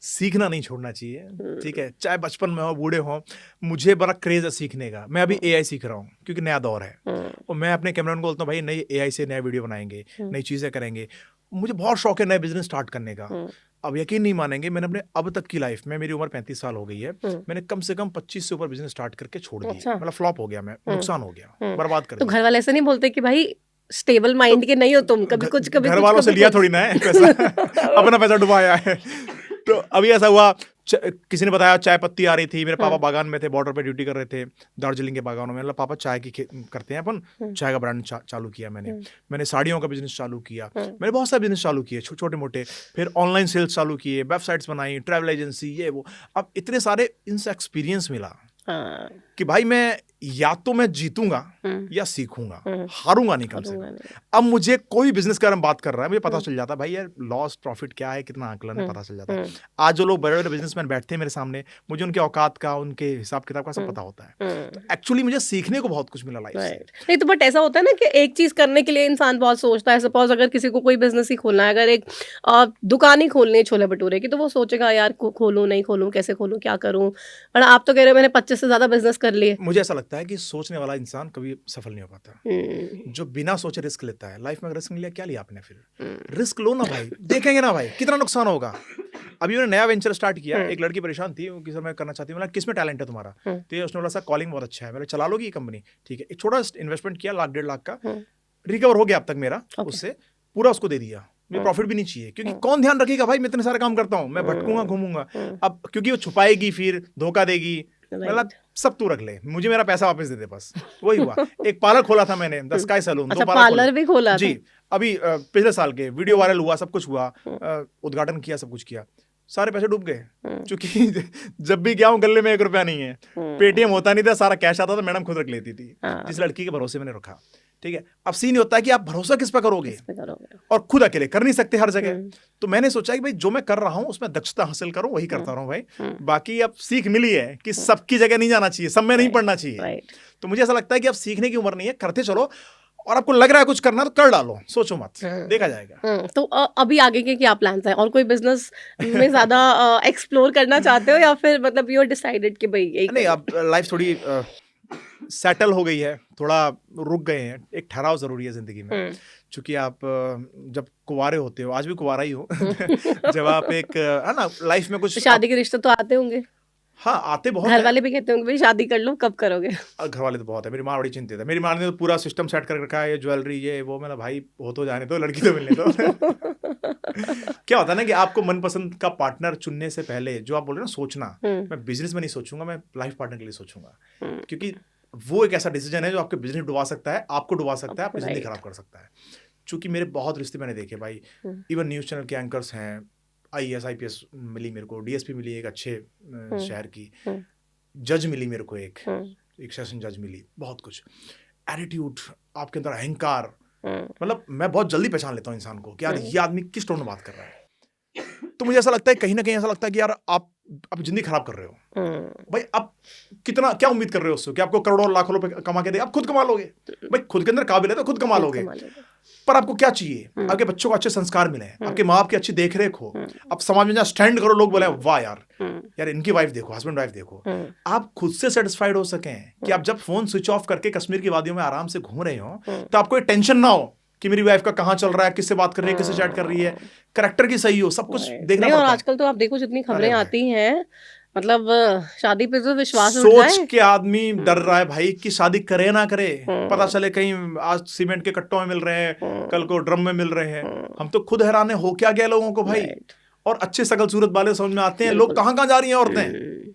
सीखना नहीं छोड़ना चाहिए। ठीक है, चाहे बचपन में हो बूढ़े हो। मुझे बड़ा क्रेज है सीखने का। मैं अभी एआई सीख रहा हूँ क्योंकि नया दौर है, और मैं अपने कैमरामैन को बोलता हूँ भाई नई एआई से नया वीडियो बनाएंगे, नई चीजें करेंगे। मुझे बहुत शौक है नए बिजनेस स्टार्ट करने का। अब यकीन नहीं मानेंगे, मैंने अपने अब तक की लाइफ में, मेरी उम्र 35 साल हो गई है, मैंने कम से कम 25 से ऊपर बिजनेस स्टार्ट करके छोड़ दिया। मतलब फ्लॉप हो गया, मैं नुकसान हो गया, बर्बाद कर तो दिया। घर वाले ऐसे नहीं बोलते कि भाई स्टेबल माइंड के नहीं हो तुम, कभी कुछ कभी घर वालों से लिया थोड़ी ना है पैसा, अपना पैसा डुबाया है। तो अभी ऐसा हुआ, किसी ने बताया चाय पत्ती आ रही थी, मेरे पापा बागान में थे, बॉर्डर पे ड्यूटी कर रहे थे दार्जिलिंग के बागानों में। मतलब पापा चाय की करते हैं अपन, चाय का ब्रांड चालू किया मैंने साड़ियों का बिजनेस चालू किया, मैंने बहुत सारे बिजनेस चालू किए छोटे मोटे। फिर ऑनलाइन सेल्स चालू किए, वेबसाइट्स बनाई, ट्रैवल एजेंसी, ये वो। अब इतने सारे इनसे एक्सपीरियंस मिला कि भाई मैं या तो मैं जीतूंगा या सीखूंगा, हारूंगा नहीं कम से कम। अब मुझे कोई बिजनेस का बात कर रहा है, मुझे पता चल जाता है भाई यार लॉस प्रॉफिट क्या है, कितना आंकलन है, पता चल जाता है। आज जो लोग बड़े बड़े बिजनेसमैन बैठते हैं मेरे सामने, मुझे उनके औकात का, उनके हिसाब किताब का सब पता होता है। तो एक्चुअली मुझे सीखने को बहुत कुछ मिला लाइफ से। नहीं तो बट ऐसा होता है ना कि एक चीज करने के लिए इंसान बहुत सोचता है। सपोज अगर किसी को कोई बिजनेस ही खोलना है, अगर एक दुकान ही खोलनी है छोले भटूरे की, तो वो सोचेगा यार खोलूं नहीं खोलूं, कैसे खोलूं, क्या करूं। पर आप तो कह रहे हो मैंने 25 से ज्यादा बिजनेस कर लिए। मुझे ऐसा लगता है कि सोचने वाला इंसान कभी सफल नहीं हो पाता। जो बिना सोचे रिस्क लेता है, लाइफ में रिस्क लिया, क्या लिया आपने? फिर रिस्क लो ना भाई, देखेंगे ना भाई कितना नुकसान होगा। अभी मैंने नया वेंचर स्टार्ट किया, एक लड़की परेशान थी कि सर मैं करना चाहती हूँ। मतलब किस में टैलेंट है तुम्हारा? तो उसने बोला सर कॉलिंग बहुत अच्छा है। मैंने चला लोगी ये कंपनी? ठीक है। एक छोटा इन्वेस्टमेंट किया, 1 लाख 1.5 लाख का, रिकवर हो गया अब तक मेरा उससे, पूरा उसको दे दिया। मुझे प्रॉफिट भी नहीं चाहिए, क्योंकि कौन ध्यान रखेगा भाई, मैं इतने सारे काम करता हूँ, मैं भटकूंगा घूमूंगा। अब क्योंकि वो छुपाएगी, फिर धोखा देगी, मतलब सब तू रख ले, मुझे मेरा पैसा वापस दे दे बस। वही हुआ। एक पार्लर खोला था मैंने, द स्काई सैलून। अच्छा, पार्लर भी खोला जी, अभी पिछले साल के वीडियो वायरल हुआ, सब कुछ हुआ, उद्घाटन किया, सब कुछ किया, सारे पैसे डूब गए। क्योंकि जब भी गया हूँ गले में 1 रुपया नहीं है, पेटीएम होता नहीं था, सारा कैश आता था, मैडम खुद रख लेती थी, जिस लड़की के भरोसे मैंने रखा। ठीक है, अब सीन होता है कि आप भरोसा किस पे करोगे, और खुद अकेले कर नहीं सकते हर जगह। तो मैंने सोचा कि भाई जो मैं कर रहा हूँ उसमें दक्षता हासिल करूँ, वही करता रहूँ भाई। बाकी अब सीख मिली है कि सबकी जगह नहीं जाना चाहिए, सब में नहीं पढ़ना चाहिए। तो मुझे ऐसा लगता है कि अब सीखने की उम्र नहीं है, करते चलो। और आपको लग रहा है कुछ करना तो कर डालो, सोचो मत, देखा जाएगा। तो अभी आगे के क्या प्लान्स हैं, और कोई बिजनेस में ज्यादा एक्सप्लोर करना चाहते हो, या फिर मतलब यू आर डिसाइडेड कि भाई यही नहीं, करना? अब लाइफ थोड़ी सेटल हो गई है, थोड़ा रुक गए हैं, एक ठहराव जरूरी है जिंदगी में। चूंकि आप जब कुंवारे होते हो, आज भी कुंवारा ही हो जब आप एक है ना लाइफ में कुछ शादी के रिश्ते तो आते होंगे, हाँ आते बहुत घर हैं। वाले भी कहते होंगे भाई शादी कर लो, कब करोगे? घर वाले तो बहुत है, मेरी माँ बड़ी चिंतित है। मेरी माँ ने तो पूरा सिस्टम सेट कर रखा है, ये ज्वेलरी ये वो। मेरा भाई हो तो जाने दो, लड़की तो मिलने दो। क्या होता है ना कि आपको मनपसंद का पार्टनर चुनने से पहले जो आप बोल रहे हो ना सोचना, मैं बिजनेस में नहीं सोचूंगा, मैं लाइफ पार्टनर के लिए सोचूंगा। क्योंकि वो एक ऐसा डिसीजन है जो आपके बिजनेस डुबा सकता है, आपको डुबा सकता है, आपकी जिंदगी खराब कर सकता है। चूंकि मेरे बहुत रिश्ते मैंने देखे भाई, इवन न्यूज़ चैनल के एंकर्स हैं, IAS IPS मिली मेरे को, DSP मिली एक अच्छे शहर की, जज मिली मेरे को, एक सेशन जज मिली, बहुत कुछ। एटीट्यूड, आपके अंदर अहंकार, मतलब मैं बहुत जल्दी पहचान लेता हूँ इंसान को कि यार ये आदमी किस टोन में बात कर रहा है। तो मुझे ऐसा लगता है, कहीं ना कहीं ऐसा लगता है कि यार आप जिंदगी खराब कर रहे हो। भाई आप कितना क्या उम्मीद कर रहे हो उससे कि आपको करोड़ों लाखों रुपए कमा के दे? आप खुद कमा लोगे भाई, खुद के अंदर काबिल है तो खुद कमा लोगे। पर आपको क्या चाहिए? आपके बच्चों को अच्छे संस्कार मिले, आपके माँ बाप की अच्छी देखरेख हो, आप समाज में जहाँ स्टैंड करो, लोग बोले वाह यार इनकी वाइफ देखो, हस्बैंड वाइफ देखो। आप खुद से सेटिस्फाइड हो सकें कि आप जब फोन स्विच ऑफ करके कश्मीर की वादियों में आराम से घूम रहे हो तो आपको टेंशन ना हो कि मेरी वाइफ का कहाँ चल रहा है, किससे बात कर रही है, किससे चैट कर रही है, करेक्टर की सही हो, सब कुछ देखना पड़ता है। और आजकल तो आप देखो जितनी खबरें आती हैं, मतलब शादी पे तो विश्वास उठ जाए। सोच के आदमी डर रहा है भाई कि शादी करे ना करे, पता चले कहीं आज सीमेंट के कट्टों में मिल रहे हैं, कल को ड्रम में मिल रहे हैं। हम तो खुद हैरान है, हो क्या गया लोगों को भाई। और अच्छे सकल सूरत वाले समझ में आते हैं, लोग कहाँ कहाँ जा रही हैं औरतें।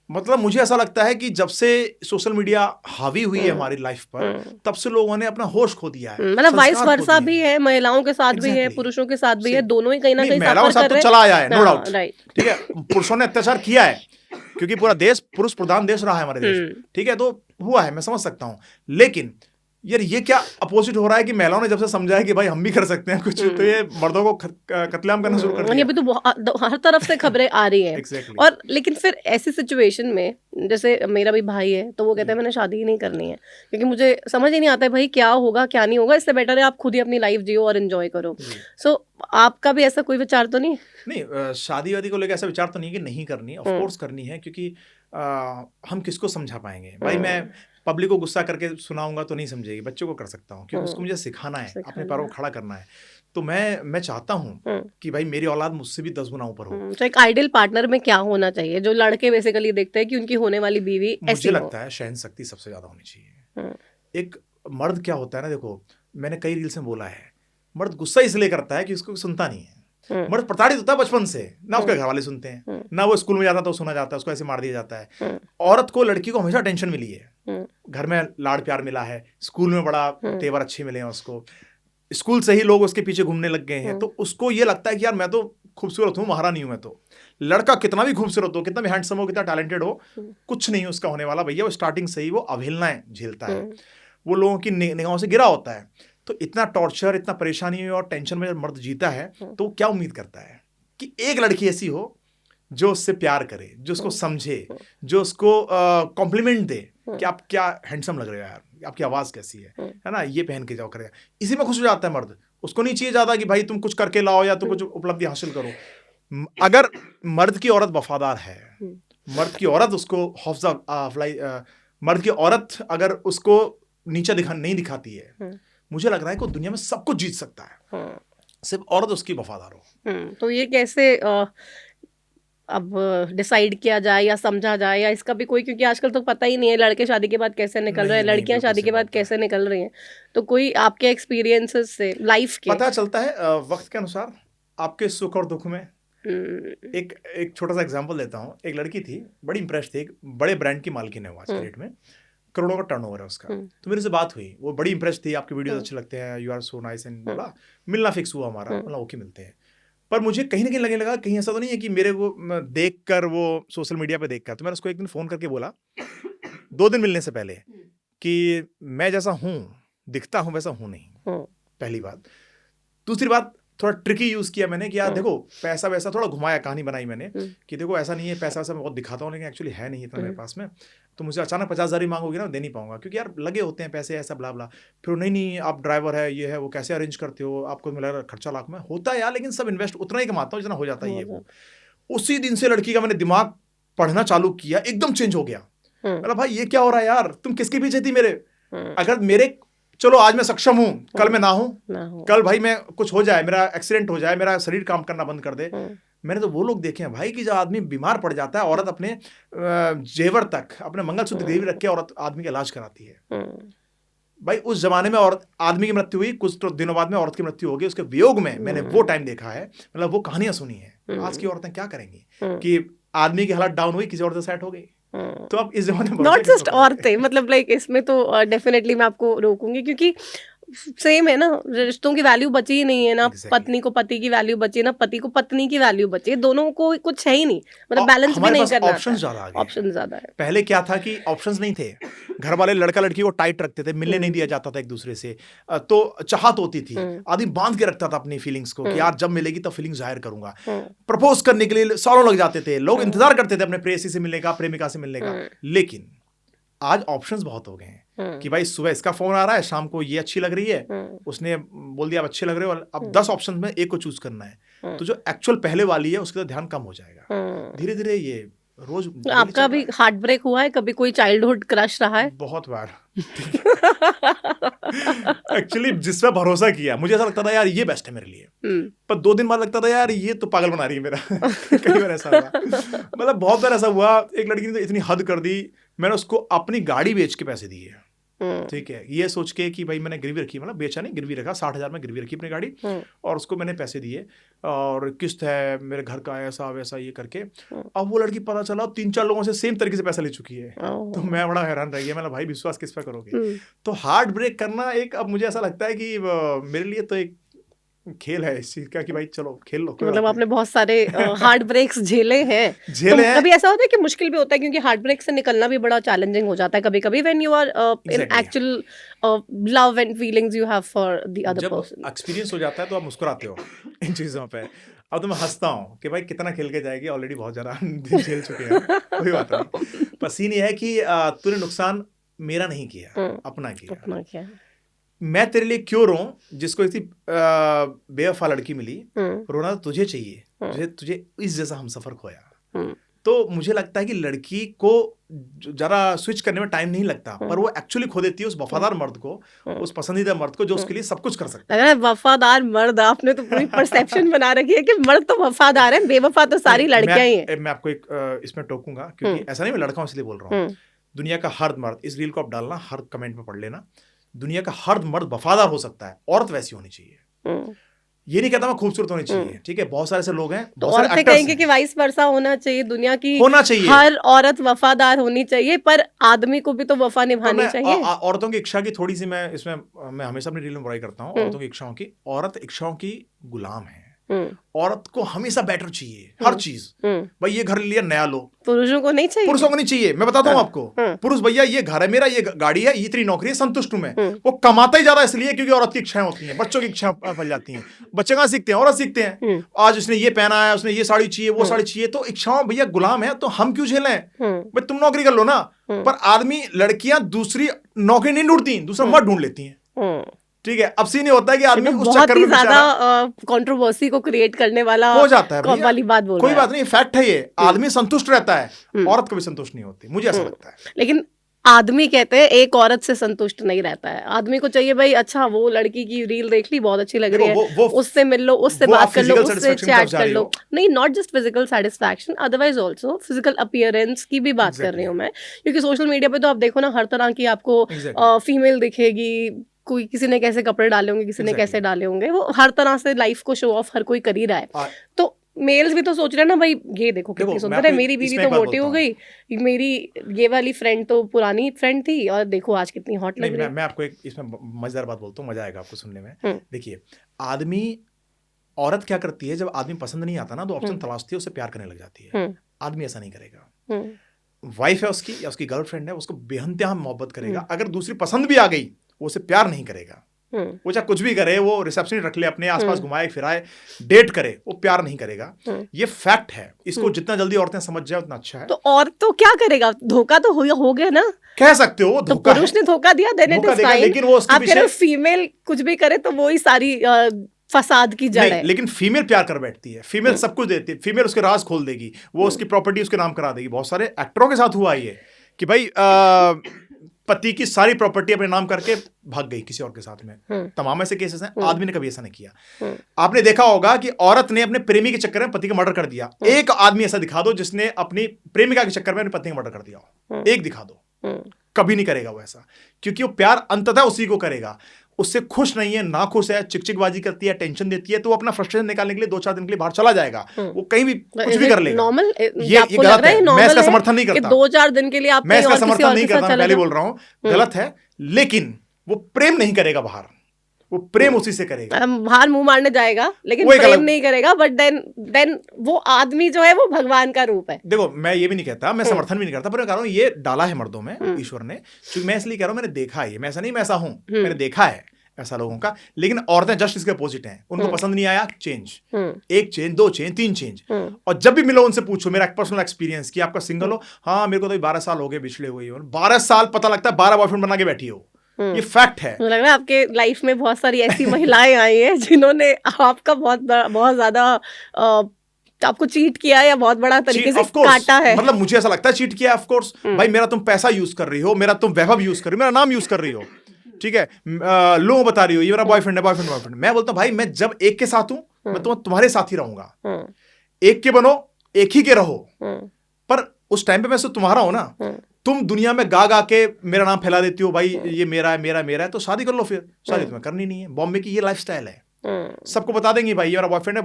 मतलब मुझे ऐसा लगता है कि जब से सोशल मीडिया हावी हुई है हमारी लाइफ पर, तब से लोगों ने अपना होश खो दिया है। मतलब वाइस वर्सा भी है, महिलाओं के साथ भी है, पुरुषों के साथ भी है, दोनों ही कहीं ना कहीं महिलाओं के साथ तो चला आया है, नो डाउट, राइट। ठीक है, पुरुषों ने अत्याचार किया है क्योंकि पूरा देश पुरुष प्रधान देश रहा है हमारे देश, ठीक है, तो हुआ है, मैं समझ सकता हूँ। लेकिन यार ये क्या अपोजिट हो रहा है कि महिलाओं ने जब से समझा है कि भाई हम भी कर सकते हैं कुछ, तो ये मर्दों को कत्लेआम करना शुरू कर दिया। अभी तो हर तरफ से खबरें आ रही हैं। Exactly. और लेकिन फिर ऐसी सिचुएशन में, जैसे मेरा भी भाई है तो वो कहता है मैंने शादी ही नहीं करनी है क्योंकि मुझे समझ ही नहीं आता है भाई क्या होगा क्या नहीं होगा, इससे बेटर है आप खुद ही अपनी लाइफ जियो और एंजॉय करो। सो आपका भी ऐसा कोई विचार तो नहीं? नहीं, शादी वादी को लेकर ऐसा विचार तो नहीं कि नहीं करनी, ऑफ कोर्स करनी है, क्योंकि हम किसको समझा पाएंगे भाई। मैं पब्लिक को गुस्सा करके सुनाऊंगा तो नहीं समझेगी, बच्चों को कर सकता हूँ क्योंकि उसको मुझे सिखाना है, अपने पैरों को खड़ा करना है। तो मैं चाहता हूँ कि भाई मेरी औलाद मुझसे भी 10 गुना ऊपर हो। तो एक आइडियल पार्टनर में क्या होना चाहिए जो लड़के बेसिकली देखते हैं कि उनकी होने वाली बीवी ऐसी मुझे लगता है सहन शक्ति सबसे ज्यादा होनी चाहिए। एक मर्द क्या होता है ना, देखो मैंने कई रील्स में बोला है, मर्द गुस्सा इसलिए करता है कि उसको सुनता नहीं है। मर्द प्रताड़ित होता है बचपन से, ना उसके घर वाले सुनते हैं, ना वो स्कूल में जाता तो सुना जाता है, उसको ऐसे मार दिया जाता है। औरत को, लड़की को हमेशा टेंशन मिली है, घर में लाड़ प्यार मिला है, स्कूल में बड़ा तेवर अच्छे मिले हैं उसको, स्कूल से ही लोग उसके पीछे घूमने लग गए हैं, तो उसको ये लगता है कि यार मैं तो खूबसूरत हूँ, महारानी हूँ मैं तो। लड़का कितना भी खूबसूरत हो, कितना भी हैंडसम हो, कितना टैलेंटेड हो, कुछ नहीं उसका होने वाला भैया। वो स्टार्टिंग से ही वो अवहेलनाएं झेलता है, वो लोगों की निगाहों से गिरा होता है। तो इतना टॉर्चर, इतना परेशानी और टेंशन में जब मर्द जीता है तो क्या उम्मीद करता है कि एक लड़की ऐसी हो जो उससे प्यार करे, जो उसको समझे, जो उसको कॉम्प्लीमेंट दे कि आप क्या हैंडसम लग रहे हो यार, आपकी आवाज़ कैसी है ना, ये पहन के जाओ करेगा। इसी में खुश हो जाता है मर्द। उसको नहीं चाहिए ज़्यादा कि भाई तुम कुछ करके लाओ या तुम कुछ उपलब्धि हासिल करो। अगर मर्द की औरत वफादार है, मर्द की औरत उसको हौसला अफलाई, मर्द की औरत अगर उसको नीचा नहीं दिखाती है, मुझे लग रहा है कि दुनिया में सब कुछ जीत सकता है, सिर्फ औरत उसकी वफादार हो। तो ये कैसे अब डिसाइड किया जाए या समझा जाए, या इसका भी कोई, क्योंकि आजकल तो पता ही नहीं है लड़के शादी के बाद कैसे निकल रहे हैं, लड़कियां शादी के बाद कैसे निकल रही हैं। तो कोई आपके एक्सपीरियंसेस से लाइफ के पता चलता है वक्त के अनुसार आपके सुख और दुख में। एक छोटा सा एग्जांपल देता हूँ। एक लड़की थी, बड़ी इंप्रेस थी, एक बड़े ब्रांड की मालकिन है वो, आज के डेट में करोड़ों का टर्नओवर है उसका। तो मेरे से बात हुई, वो बड़ी इंप्रेस थी, आपके वीडियोस अच्छे लगते हैं, you are so nice and बोला। मिलना फिक्स हुआ हमारा, बोला ओके मिलते हैं। पर मुझे कहीं ना कहीं लगने लगा कहीं ऐसा तो नहीं है कि मेरे को देख कर, वो सोशल मीडिया पे देख कर। तो मैंने उसको एक दिन फ़ोन करके बोला 2 दिन मिलने से पहले कि मैं जैसा हूँ, दिखता हूँ वैसा हूँ नहीं, पहली बात। दूसरी बात, थोड़ा ट्रिकी यूज किया मैंने कि यार हम्म। देखो पैसा वैसा थोड़ा घुमाया, कहानी बनाई मैंने हम्म। कि देखो ऐसा नहीं है, पैसा वैसा मैं बहुत दिखाता हूँ लेकिन एक्चुअली है नहीं इतना मेरे हम्म। पास में, तो मुझे अचानक 50,000 ही मांगोगे ना, दे नहीं पाऊंगा क्योंकि यार लगे होते हैं पैसे, ऐसा ब्ला ब्ला। फिर नहीं नहीं आप ड्राइवर है, ये है, वो कैसे अरेंज करते हो, आपको मिला खर्चा लाख में होता है यार, लेकिन सब इन्वेस्ट उतना ही कमाता हूँ जितना हो जाता है ये वो। उसी दिन से लड़की का मैंने दिमाग पढ़ना चालू किया, एकदम चेंज हो गया। मतलब भाई ये क्या हो रहा है यार, तुम किसके पीछे थी मेरे? अगर मेरे, चलो आज मैं सक्षम हूं, कल मैं ना हूं, कल भाई मैं कुछ हो जाए, मेरा एक्सीडेंट हो जाए, मेरा शरीर काम करना बंद कर दे, मैंने तो वो लोग देखे हैं भाई कि जब आदमी बीमार पड़ जाता है, औरत अपने जेवर तक, अपने मंगलसूत्र गिरवी रख के औरत आदमी का इलाज कराती है। भाई उस जमाने में औरत, आदमी की मृत्यु हुई, कुछ तो दिनों बाद में औरत की मृत्यु हो गई, उसके वियोग में मैंने वो टाइम देखा है, मतलब वो कहानियां सुनी है। आज की औरतें क्या करेंगी कि आदमी की हालत डाउन हुई, किसी और से सेट हो गई, तो अब इस जमाने में नॉट जस्ट औरतें, मतलब लाइक इसमें तो डेफिनेटली मैं आपको रोकूंगी क्योंकि सेम है ना, रिश्तों की वैल्यू बची ही नहीं है ना। पत्नी को पति की वैल्यू बची है ना, पति को पत्नी की वैल्यू बची है, दोनों को कुछ है ही नहीं, मतलब बैलेंस भी नहीं करना। ऑप्शंस ज्यादा आ गए, ऑप्शन ज्यादा है। पहले क्या था कि ऑप्शंस नहीं थे, घर वाले लड़का लड़की को टाइट रखते थे, मिलने नहीं दिया जाता था एक दूसरे से, तो चाहत होती थी, आदमी बांध के रखता था अपनी फीलिंग्स को कि यार जब मिलेगी तब फीलिंग्स जाहिर करूंगा। प्रपोज करने के लिए सालों लग जाते थे, लोग इंतजार करते थे अपने प्रेयसी से मिलने का, प्रेमिका से मिलने का। लेकिन आज ऑप्शंस बहुत हो गए हैं कि भाई सुबह इसका फोन आ रहा है, शाम को ये अच्छी लग रही है, उसने बोल दिया आप अच्छे लग रहे हो, अब 10 ऑप्शन में एक को चूज करना है, तो जो एक्चुअल पहले वाली है उसका ध्यान कम हो जाएगा धीरे धीरे। ये रोज आपका भी हार्ट ब्रेक हुआ है कभी? कोई चाइल्डहुड क्रश रहा है? बहुत बार एक्चुअली जिस पे भरोसा किया, मुझे ऐसा लगता था यार ये बेस्ट है मेरे लिए, पर 2 दिन बाद लगता था यार ये तो पागल बना रही है मेरा। कई बार ऐसा हुआ, मतलब बहुत बार ऐसा हुआ। एक लड़की ने तो इतनी हद कर दी, मैंने उसको अपनी गाड़ी बेच के पैसे दिए, ठीक है, ये सोच के कि भाई मैंने गिरवी रखी, मतलब बेचा नहीं, गिरवी रखा, 60,000 में गिरवी रखी अपनी गाड़ी, और उसको मैंने पैसे दिए और किस्त है मेरे घर का, ऐसा वैसा ये करके। अब वो लड़की पता चला 3-4 लोगों से सेम तरीके से पैसा ले चुकी है, तो मैं बड़ा हैरान रह गया, मतलब भाई विश्वास किस पे करोगे? तो हार्ट ब्रेक करना एक, अब मुझे ऐसा लगता है कि मेरे लिए तो एक खेल है इस चीज का कि भाई चलो खेल लो। मतलब आपने बहुत सारे हार्ट ब्रेक्स झेले हैं। तो कभी ऐसा होता है कि मुश्किल भी होता है, क्योंकि हार्ट ब्रेक से निकलना भी बड़ा चैलेंजिंग हो जाता है कभी कभी, when you are in actual love and feelings you have for the other person. Experience हो जाता है तो आप मुस्कुराते हो इन चीजों पे। अब तो मैं हंसता हूँ कि भाई कितना खेल के जाएगी, ऑलरेडी बहुत ज्यादा दिन झेल चुके हैं, कोई बात नहीं। पर सीन ये है कि तूने नुकसान मेरा नहीं किया, अपना किया। मैं तेरे लिए क्यों रो, जिसको इतनी बेवफा लड़की मिली, रोना तो तुझे चाहिए, तुझे इस जैसा हमसफर खोया। तो मुझे लगता है कि लड़की को जरा स्विच करने में टाइम नहीं लगता, पर वो एक्चुअली खो देती है उस वफादार मर्द को, उस पसंदीदा मर्द को जो उसके लिए सब कुछ कर सकता है। वफादार मर्द, आपने तो पूरी परसेप्शन बना रखी है कि मर्द तो वफादार है, बेवफा तो सारी लड़कियां ही हैं। मैं आपको एक इसमें टोकूंगा, क्योंकि ऐसा नहीं मैं लड़का हूं इसलिए बोल रहा हूँ। दुनिया का हर मर्द, इस रील को आप डालना, हर कमेंट में पढ़ लेना, दुनिया का हर मर्द वफादार हो सकता है, औरत वैसी होनी चाहिए। ये नहीं कहता मैं खूबसूरत होनी चाहिए, ठीक है, बहुत सारे ऐसे लोग हैं, तो औरतें कहेंगे कि वाइस वर्सा होना चाहिए, दुनिया की होना चाहिए, हर औरत वफादार होनी चाहिए, पर आदमी को भी तो वफा निभानी चाहिए। औरतों की इच्छा की थोड़ी सी मैं इसमें, मैं हमेशा अपनी रील में बुराई करता हूँ औरतों की इच्छाओं की। औरत इच्छाओं की गुलाम है, औरत को हमेशा बेटर चाहिए, हर चीज। भाई ये घर लिया नया लो, पुरुषों को नहीं चाहिए, पुरुषों को नहीं चाहिए। मैं बताता हूँ आपको, पुरुष भैया ये घर है मेरा, ये गाड़ी है, ये इतनी नौकरी है, संतुष्ट हूं मैं। वो कमाता ही ज्यादा इसलिए क्योंकि औरत की इच्छाएं होती हैं, बच्चों की इच्छाएं पल जाती हैं। बच्चे कहाँ सीखते हैं? औरत सीखते हैं। आज उसने ये पहना है, उसने ये साड़ी चाहिए, वो साड़ी चाहिए, तो इच्छाओं भैया गुलाम है, तो हम क्यों झेलें? भाई तुम नौकरी कर लो ना। पर आदमी, लड़कियां दूसरी नौकरी नहीं ढूंढती, दूसरा मर्द ढूंढ लेती हैं, ठीक है। अब सीन ये होता है कि आदमी उस चक्कर में ज्यादा कंट्रोवर्सी को क्रिएट करने वाला हो जाता है, वाली बात बोल कोई बात नहीं, फैक्ट है ये। आदमी संतुष्ट रहता है, औरत कभी संतुष्ट नहीं होती, मुझे ऐसा लगता है। लेकिन आदमी कहते हैं एक औरत से संतुष्ट नहीं रहता है, आदमी को चाहिए भाई अच्छा वो लड़की की रील देख ली, बहुत अच्छी लग रही है, उससे मिल लो, उससे बात कर लो, उससे चैट कर लो। नहीं, not just physical satisfaction, otherwise also physical appearance की भी बात कर रही हूँ मैं। क्योंकि सोशल मीडिया पे तो आप देखो ना, हर तरह की आपको फीमेल दिखेगी, कोई किसी ने कैसे कपड़े डाले होंगे, किसी ने कैसे डाले होंगे, वो हर तरह से लाइफ को शो ऑफ हर कोई कर ही रहा है। तो मेल्स भी तो सोच रहे हैं ना भाई ये देखो कितनी सुंदर है, मेरी बीवी तो मोटी हो गई, मेरी ये वाली फ्रेंड तो पुरानी फ्रेंड थी और देखो आज कितनी हॉट लग रही है। मैं आपको एक इसमें मजेदार बात बोलता हूँ, मजा आएगा आपको सुनने में। देखिए, आदमी, औरत क्या करती है, जब आदमी पसंद नहीं आता ना तो ऑप्शन तलाशती है, उससे प्यार करने लग जाती है। आदमी ऐसा नहीं करेगा। वाइफ है उसकी या उसकी गर्लफ्रेंड है, उसको बेहंतहा मोहब्बत करेगा। अगर दूसरी पसंद भी आ गई, वो उसे प्यार नहीं करेगा, वो चाहे कुछ भी करे, वो रिसेप्शन रख ले, अपने आसपास घुमाए फिराए, डेट करे, वो प्यार नहीं करेगा। ये फैक्ट है। इसको जितना जल्दी औरतें समझ जाए उतना अच्छा है। तो और तो क्या करेगा, धोखा तो हो गया ना, कह सकते हो तो धोखा पुरुष ने धोखा दिया, देन इट इज फाइन। लेकिन वो उसके आप कह रहे हो पीछे फीमेल कुछ भी करे तो वो ही सारी फसाद की जड़ है। लेकिन फीमेल प्यार कर बैठती है, फीमेल सब कुछ देती है, फीमेल उसके राज खोल देगी, वो उसकी प्रॉपर्टी उसके नाम करा देगी। बहुत सारे एक्टरों के साथ हुआ ये कि भाई पति की सारी प्रॉपर्टी अपने नाम करके भाग गई किसी और के साथ में। तमाम ऐसे केसेस हैं। आदमी ने कभी ऐसा नहीं किया। आपने देखा होगा कि औरत ने अपने प्रेमी के चक्कर में पति का मर्डर कर दिया। एक आदमी ऐसा दिखा दो जिसने अपनी प्रेमिका के चक्कर में अपने पति का मर्डर कर दिया हो, एक दिखा दो। कभी नहीं करेगा वो ऐसा, क्योंकि वो प्यार अंततः उसी को करेगा। उससे खुश नहीं है, ना खुश है, चिकचिकबाजी करती है, टेंशन देती है, तो वो अपना फ्रस्ट्रेशन निकालने के लिए 2-4 दिन के लिए बाहर चला जाएगा। वो कहीं भी कुछ भी कर लेगा। नॉर्मल ये गलत है। मैं इसका समर्थन नहीं करता। 2-4 दिन के लिए आप मैं इसका समर्थन नहीं करता, पहले बोल रहा हूँ गलत है। लेकिन वो प्रेम नहीं करेगा बाहर, वो प्रेम उसी से करेगा। बाहर मुंह मारने जाएगा लेकिन प्रेम नहीं करेगा। बट देन वो आदमी जो है वो भगवान का रूप है। देखो, मैं ये भी नहीं कहता, मैं समर्थन भी नहीं करता, पर मैं कह रहा हूँ ये डाला है मर्दों में ईश्वर ने। क्योंकि मैं इसलिए कह रहा हूँ, मैंने देखा है, मैं ऐसा नहीं मैं ऐसा हूँ, मैंने देखा है ऐसा लोगों का। लेकिन औरतें जस्ट इसके अपोजिट हैं। उनको पसंद नहीं आया, चेंज, 1 चेंज, 2 चेंज, 3 चेंज। और जब भी मिलो उनसे पूछो, मेरा पर्सनल एक्सपीरियंस कि आपका सिंगल हो, हाँ मेरे को तो 12 साल हो गए बिछड़े हुए हो। 12 साल पता लगता है 12 बॉयफ्रेंड बना के बैठी हो। ये फैक्ट है। मुझे लग रहा है आपके लाइफ में बहुत सारी ऐसी महिलाएं आई हैं जिन्होंने आपका बहुत ज्यादा आपको चीट किया या बहुत बड़ा तरीके से काटा है। मतलब मुझे ऐसा लगता है चीट किया, ऑफ कोर्स। भाई मेरा तुम पैसा यूज कर रही हो, मेरा तुम वैभव यूज कर रही हो, मेरा नाम यूज कर रही हो, ठीक है, लोगों बता रही हो ये मेरा बॉयफ्रेंड है, बॉयफ्रेंड। मैं बोलता हूँ भाई मैं जब एक के साथ हूं मैं तुम्हारे साथ ही रहूंगा। एक के बनो, एक ही के रहो, पर उस टाइम पे मैं सिर्फ तुम्हारा हूं ना। तुम दुनिया में गा गा के मेरा नाम फैला देती हो, भाई ये मेरा है, मेरा है, तो शादी कर लो फिर। शादी तुम्हें करनी नहीं है। बॉम्बे की ये लाइफस्टाइल है। सबको बता देंगे भाई ये मेरा बॉयफ्रेंड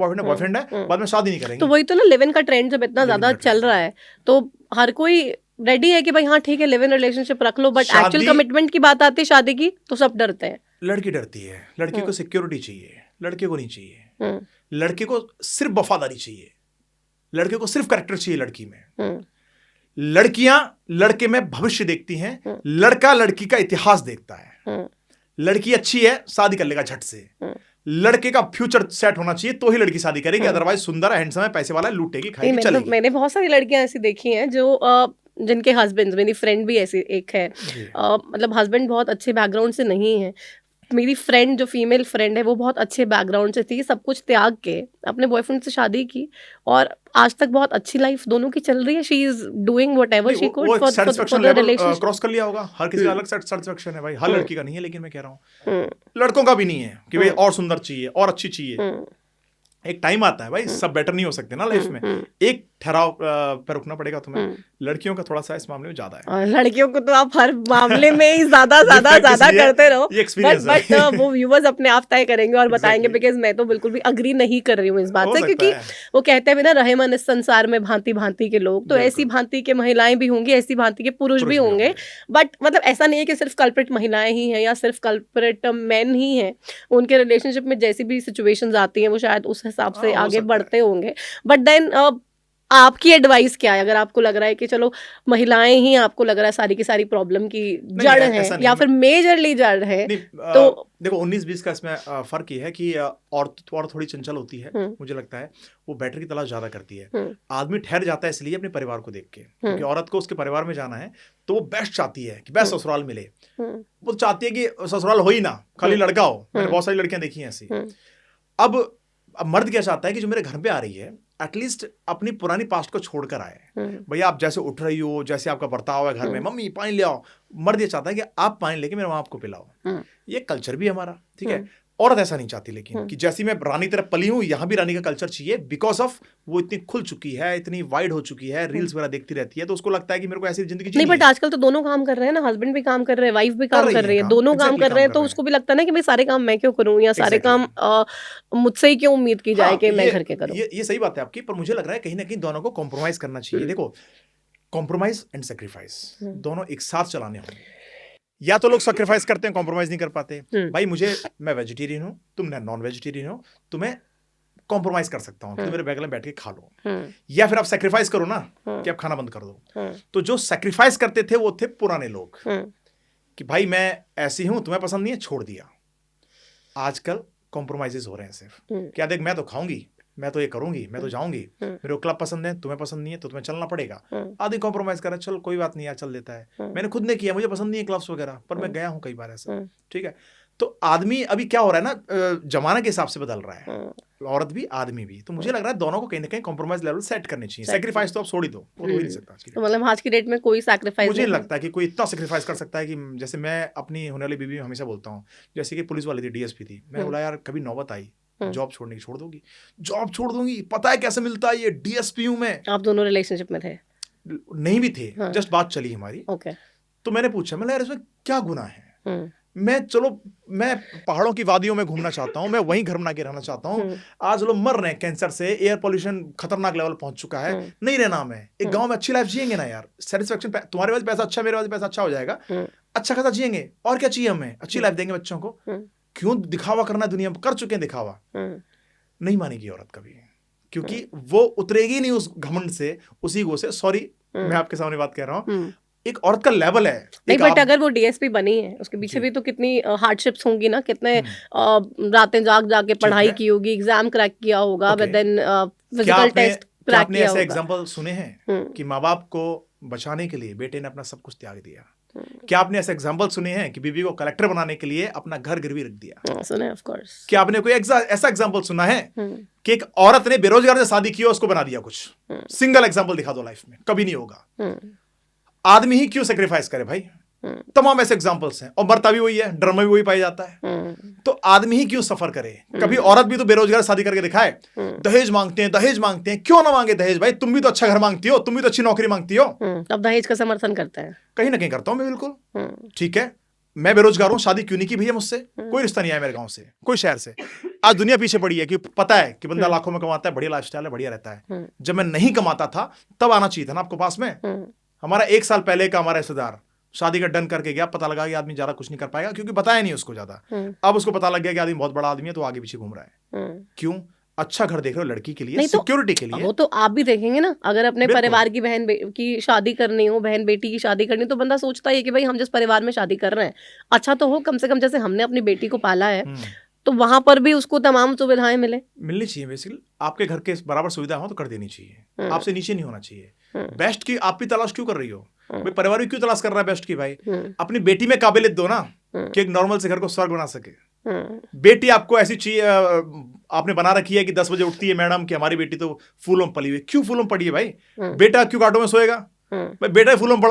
है, बाद में शादी नहीं करेंगे। तो वही तो ना, लिव इन का ट्रेंड जब इतना ज्यादा चल रहा है तो हर कोई रेडी है कि भाई हाँ ठीक है लिव इन रिलेशनशिप रख लो, बट एक्चुअल कमिटमेंट की बात आती है शादी की तो सब डरते हैं। लड़की डरती है। लड़की को सिक्योरिटी चाहिए, लड़के को नहीं चाहिए। लड़के को सिर्फ वफादारी चाहिए, लड़के को सिर्फ कैरेक्टर चाहिए लड़की में। लड़कियां लड़के में भविष्य देखती हैं, लड़का लड़की का इतिहास देखता है। लड़की अच्छी है, शादी कर लेगा झट से। लड़के का फ्यूचर सेट होना चाहिए तो ही लड़की शादी करेगी, अदरवाइज सुंदर है, हैंडसम है, पैसे वाला है, लूटेगी, खाएगी, चलेगी। मैंने बहुत सारी लड़कियां ऐसी देखी हैं जो जिनके हस्बैंड, मेरी फ्रेंड भी ऐसी एक है, मतलब हस्बैंड बहुत अच्छे बैकग्राउंड से नहीं है। मेरी फ्रेंड जो फीमेल फ्रेंड है वो बहुत अच्छे बैकग्राउंड से थी, सब कुछ त्याग के अपने बॉयफ्रेंड से शादी की और आज तक बहुत अच्छी लाइफ दोनों की चल रही है। She is doing whatever she could for the relationship. Cross कर लिया होगा। हर किसी का अलग सेटिस्फेक्शन है भाई, हर लड़की का नहीं है, लेकिन मैं कह रहा हूँ लड़कों का भी नहीं है कि भाई और सुंदर चाहिए और अच्छी चाहिए। एक टाइम आता है भाई, सब बेटर नहीं हो सकते ना लाइफ में। एक ठहराव पर रुकना पड़ेगा तुम्हें। लड़कियों का थोड़ा सा इस मामले में ज्यादा है। और लड़कियों को तो आप हर मामले में ही ज्यादा करते रहो। बट वो व्यूअर्स अपने आप तय करेंगे और बताएंगे, बिकॉज मैं तो बिल्कुल भी अग्री नहीं कर रही हूँ इस बात से, क्योंकि वो कहते हैं ना रहे मन इस संसार में भांति भांति के लोग, तो ऐसी भांति के महिलाएं भी होंगी, ऐसी भांति के पुरुष भी होंगे। बट मतलब ऐसा नहीं है कि सिर्फ कल्प्रिट महिलाएं ही हैं या सिर्फ कल्प्रिट मैन ही हैं। उनके रिलेशनशिप में जैसी भी सिचुएशंस आती हैं वो शायद उस हिसाब से आगे बढ़ते होंगे। बट देन आपकी एडवाइस क्या है, अगर आपको लग रहा है कि चलो महिलाएं ही आपको लग रहा है सारी की सारी प्रॉब्लम की जड़ है या फिर मेजरली जड़ है, तो देखो 19-20 का इसमें फर्क ये है कि औरत थोड़ी चंचल होती है। मुझे लगता है वो बेटर की तलाश ज्यादा करती है। आदमी ठहर जाता है इसलिए अपने परिवार को देख के, क्योंकि औरत को उसके परिवार में जाना है तो वो बेस्ट चाहती है कि बेस्ट ससुराल मिले। वो चाहती है कि ससुराल हो ही ना, खाली लड़का हो। मैंने बहुत सारी लड़कियां देखी हैं ऐसी। अब मर्द क्या चाहता है कि जो मेरे घर पे आ रही है एटलीस्ट अपनी पुरानी पास्ट को छोड़कर आए। भैया आप जैसे उठ रही हो, जैसे आपका बर्ताव है घर में, मम्मी पानी ले आओ। मर्द ये चाहता है कि आप पानी लेके मेरे माँ बाप को पिलाओ। ये कल्चर भी हमारा, ठीक है। औरत ऐसा नहीं चाहती, लेकिन कि जैसी मैं रानी तरफ पली हूँ यहाँ भी रानी का कल्चर चाहिए, बिकॉज ऑफ वो इतनी खुल चुकी है, इतनी वाइड हो चुकी है, रील्स वगैरह देखती रहती है, तो उसको लगता है कि मेरे को ऐसी जिंदगी नहीं। बट आजकल तो दोनों काम कर रहे हैं ना, हस्बैंड भी काम कर रहे हैं, वाइफ भी काम कर रही है, दोनों काम कर रहे हैं, तो उसको भी लगता है ना कि भाई सारे काम मैं क्यों करूँ, या सारे काम मुझसे ही क्यों उम्मीद की जाए कि मैं घर के करूँ। ये सही बात है आपकी, पर मुझे लग रहा है कहीं ना कहीं दोनों को कॉम्प्रोमाइज करना चाहिए। देखो, कॉम्प्रोमाइज एंड सेक्रीफाइस दोनों एक साथ चलाने होंगे। या तो लोग सैक्रिफाइस करते हैं, कॉम्प्रोमाइज नहीं कर पाते। भाई मैं वेजिटेरियन हूँ, तुम नॉन वेजिटेरियन हो, तुम्हें कॉम्प्रोमाइज कर सकता हूँ, तुम मेरे बगल में बैठ के खा लो। या फिर आप सैक्रिफाइस करो ना कि आप खाना बंद कर दो। तो जो सैक्रिफाइस करते थे वो थे पुराने लोग, कि भाई मैं ऐसी हूं, तुम्हें पसंद नहीं है, छोड़ दिया। आजकल कॉम्प्रोमाइजेस हो रहे हैं सिर्फ। क्या देख, मैं तो खाऊंगी, मैं तो ये करूंगी, मैं तो जाऊंगी, मेरे को क्लब पसंद है, तुम्हें पसंद नहीं है तो तुम्हें चलना पड़ेगा। आदमी कॉम्प्रोमाइज कर रहा है, चल कोई बात नहीं यार, चल देता है। मैंने खुद ने किया, मुझे पसंद नहीं है क्लब्स वगैरह, पर मैं गया हूँ कई बार ऐसा, ठीक है। तो आदमी अभी क्या हो रहा है ना, जमाने के हिसाब से बदल रहा है, औरत भी आदमी भी। तो मुझे लग रहा है दोनों को कहीं ना कहीं कॉम्प्रोमाइज लेवल सेट करनी चाहिए। सेक्रीफाइस तो आप छोड़ ही दो, वो तो हो ही नहीं सकता। तो मतलब आज की डेट में कोई सैक्रिफाइस मुझे नहीं लगता कि कोई इतना सेक्रीफाइस कर सकता है कि जैसे मैं अपनी होने वाली बीवी में हमेशा बोलता हूँ, जैसे कि पुलिस वाली थी, डीएसपी थी, मैंने बोला यार कभी नौबत आई जॉब छोड़ने की, छोड़ दोगी? जॉब छोड़ दूंगी, पता है कैसे मिलता है ये, डीएसपी हूं मैं। आप दोनों रिलेशनशिप में थे? नहीं भी थे, जस्ट बात चली हमारी। तो मैंने पूछा, मैं यार इसमें क्या गुनाह है? मैं पहाड़ों की वादियों में घूमना चाहता हूँ, मैं वहीं घर बना के रहना चाहता हूँ। आज लोग मर रहे हैं कैंसर से, एयर पोल्यूशन खतरनाक लेवल पहुंच चुका है, नहीं रहना हमें। एक गांव में अच्छी लाइफ जिएंगे ना यार, सेटिस्फेक्शन, तुम्हारे पास पैसा अच्छा, मेरे पास पैसा अच्छा हो जाएगा, अच्छा खासा जिएंगे, और क्या चाहिए हमें? अच्छी लाइफ देंगे बच्चों को। क्यों दिखावा करना? दुनिया में कर चुके हैं दिखावा। नहीं मानेगी औरत कभी, क्योंकि वो उतरेगी नहीं उस घमंड से, उस ईगो से। सॉरी, मैं आपके सामने बात कह रहा हूँ, एक औरत का लेवल है। नहीं, बट अगर वो डीएसपी बनी है, उसके पीछे भी तो कितनी हार्डशिप्स होंगी ना, कितने रातें जाग के पढ़ाई की होगी, एग्जाम क्रैक किया होगा, but then physical test crack किया होगा। आपने ऐसे एग्जांपल सुने हैं कि माँ बाप को बचाने के लिए बेटे ने अपना सब कुछ त्याग दिया? क्या आपने ऐसे एग्जांपल सुने हैं कि बीबी को कलेक्टर बनाने के लिए अपना घर गिरवी रख दिया? सुने, ऑफ कोर्स। क्या आपने कोई ऐसा एग्जांपल सुना है कि एक औरत ने बेरोजगार से शादी की, उसको बना दिया कुछ? सिंगल एग्जांपल दिखा दो लाइफ में, कभी नहीं होगा। आदमी ही क्यों सेक्रीफाइस करे भाई? तमाम ऐसे एग्जांपल्स हैं, और मरता भी वही है, ड्रामा भी वही पाया जाता है। तो आदमी ही क्यों सफर करे? कभी औरत भी तो बेरोजगार शादी करके दिखाए। दहेज मांगते हैं, दहेज मांगते हैं, क्यों ना मांगे दहेज भाई? तुम भी तो अच्छा घर मांगती हो, तुम भी तो अच्छी नौकरी मांगती हो। अब दहेज का समर्थन करता है? कहीं ना कहीं करता हूं मैं, बिल्कुल। ठीक है, मैं बेरोजगार हूं, शादी क्यों नहीं की भैया मुझसे? कोई रिश्ता नहीं आया मेरे गांव से, कोई शहर से। आज दुनिया पीछे पड़ी है कि पता है कि बंदा लाखों में कमाता है, बढ़िया लाइफस्टाइल है, बढ़िया रहता है। जब मैं नहीं कमाता था तब आना चाहिए था ना आपको पास में। हमारा 1 साल पहले का हमारा रिश्तेदार शादी का डन करके गया, पता लगा कि आदमी ज्यादा कुछ नहीं कर पाएगा, क्योंकि बताया नहीं उसको ज्यादा। अब उसको पता लग गया कि आदमी बहुत बड़ा आदमी है, तो आगे पीछे घूम रहा है। क्यों? अच्छा घर देख रहे हो लड़की के लिए, सिक्योरिटी के लिए। वो तो आप भी देखेंगे ना, अगर अपने परिवार की बहन की शादी करनी हो, बहन बेटी की शादी करनी, तो बंदा सोचता है कि भाई हम जिस परिवार में शादी कर रहे हैं अच्छा तो हो, कम से कम जैसे हमने अपनी बेटी को पाला है तो वहां पर भी उसको तमाम सुविधाएं मिलनी चाहिए। बेसिकली आपके घर के बराबर सुविधा हो तो कर देनी चाहिए, आपसे नीचे नहीं होना चाहिए। बेस्ट की आप भी तलाश क्यों कर रही हो भाई? परिवार भी क्यों तलाश कर रहा है बेस्ट की भाई? अपनी बेटी में काबिलियत दो ना कि एक नॉर्मल से घर को स्वर्ग बना सके। बेटी आपको ऐसी चाहिए, आपने बना रखी है कि 10 बजे उठती है मैडम कि हमारी बेटी तो फूलों में पली हुई। क्यों फूलों में पड़ी है भाई? बेटा क्यों कांटों में सोएगा भाई? बेटा फूलों में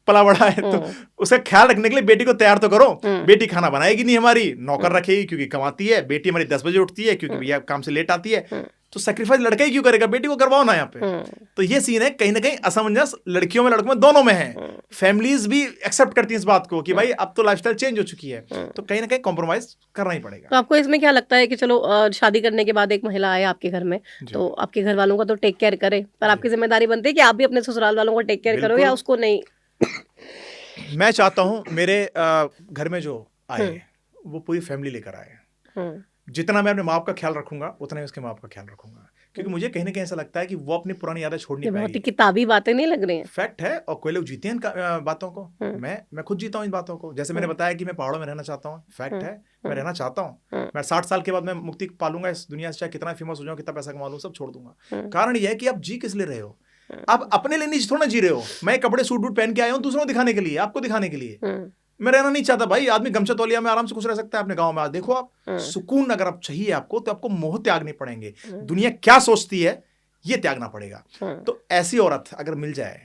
पला बड़ा है, तो उसका ख्याल रखने के लिए बेटी को तैयार तो करो। बेटी खाना बनाएगी नहीं, हमारी नौकर रखेगी क्योंकि कमाती है। बेटी हमारी 10 बजे उठती है क्योंकि भैया काम से लेट आती है। तो सेक्रीफाइस लड़का ही क्यों करेगा? बेटी को करवाओ ना यहाँ पे। तो ये सीन है, कहीं ना कहीं असमंजस लड़कियों में लड़कों में दोनों में है। फैमिलीज भी एक्सेप्ट करती हैं इस बात को कि भाई अब तो लाइफस्टाइल चेंज हो चुकी है, तो कहीं ना कहीं कॉम्प्रोमाइज करना ही पड़ेगा। तो आपको इसमें क्या लगता है कि चलो शादी करने के बाद एक महिला आए आपके घर में, तो आपके घर वालों का तो टेक केयर करे, पर आपकी जिम्मेदारी बनती है कि आप भी अपने ससुराल वालों का टेक केयर करो, या उसको नहीं? मैं चाहता हूँ मेरे घर में जो आए वो पूरी फैमिली लेकर आए। जितना मैं अपने माँ बाप का ख्याल रखूंगा उतना ही उसके माँ बाप का ख्याल रखूंगा, क्योंकि मुझे कहीं ना कहीं ऐसा लगता है कि वो अपनी पुरानी यादें छोड़ नहीं पाएगी। बहुत ही किताबी बातें नहीं लग रही हैं? फैक्ट है, और कोई लोग जीते हैं इन बातों को। मैं खुद जीता हूँ इन बातों को। जैसे मैंने बताया कि मैं पहाड़ों में रहना चाहता हूँ, फैक्ट है, मैं रहना चाहता हूँ। मैं 60 साल के बाद मैं मुक्ति पालूंगा इस दुनिया से, चाहे कितना फेमस हो जाऊँ, कितना पैसा कमा लूँ, सब छोड़ दूंगा। कारण यह है कि आप जी किस लिए रहे हो? आप अपने लिए नहीं थोड़ा जी रहे हो। मैं कपड़े सूट बूट पहन के आया हूँ दूसरों को दिखाने के लिए, आपको दिखाने के लिए। मैं रहना नहीं चाहता भाई। आदमी गमछा तौलिया में आराम से खुश रह सकता है अपने गांव में। आज देखो आप, सुकून अगर आप चाहिए आपको, तो आपको मोह त्यागने पड़ेंगे। दुनिया क्या सोचती है ये त्यागना पड़ेगा। तो ऐसी औरत अगर मिल जाए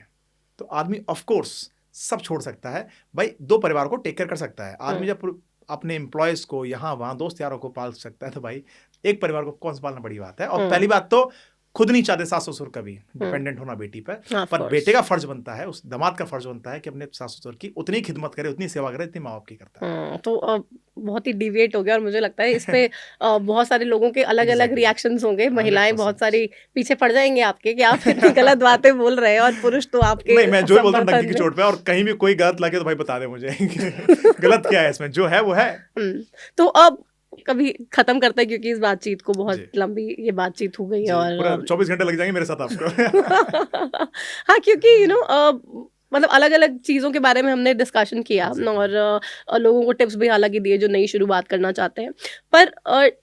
तो आदमी ऑफ कोर्स सब छोड़ सकता है भाई। 2 परिवार को टेक केयर कर सकता है आदमी। जब अपने एम्प्लॉयज को यहाँ वहाँ दोस्त यारों को पाल सकता है, तो भाई एक परिवार को कौन सा पालना बड़ी बात है। और पहली बात तो खुद नहीं चाहते सास ससुर कभी डिपेंडेंट होना बेटी पर बेटे का फर्ज बनता है, उस दामाद का फर्ज बनता है कि अपने सास ससुर की उतनी खिदमत करे, उतनी सेवा करे जितनी माँ बाप की करता है। तो बहुत ही डिविएट हो गया, और मुझे लगता है इस पे बहुत सारे लोगों के अलग अलग रिएक्शंस होंगे। महिलाएं बहुत सारी पीछे पड़ जाएंगे आपके कि आप इतनी गलत बातें बोल रहे हैं, और पुरुष तो आपके नहीं, मैं जो बोलता हूँ डंकी की चोट पे, और कहीं भी कोई गलत लगे तो भाई बता दे मुझे गलत क्या है इसमें, जो है वो है। तो अब कभी खत्म करते हैं, क्योंकि इस बातचीत को बहुत लंबी ये बातचीत हो गई, और 24 घंटे लग जाएंगे मेरे साथ आपको। हाँ, क्योंकि मतलब अलग-अलग चीज़ों के बारे में हमने डिस्कशन किया और लोगों को टिप्स भी हालाँकि दिए जो नई शुरुआत करना चाहते हैं। पर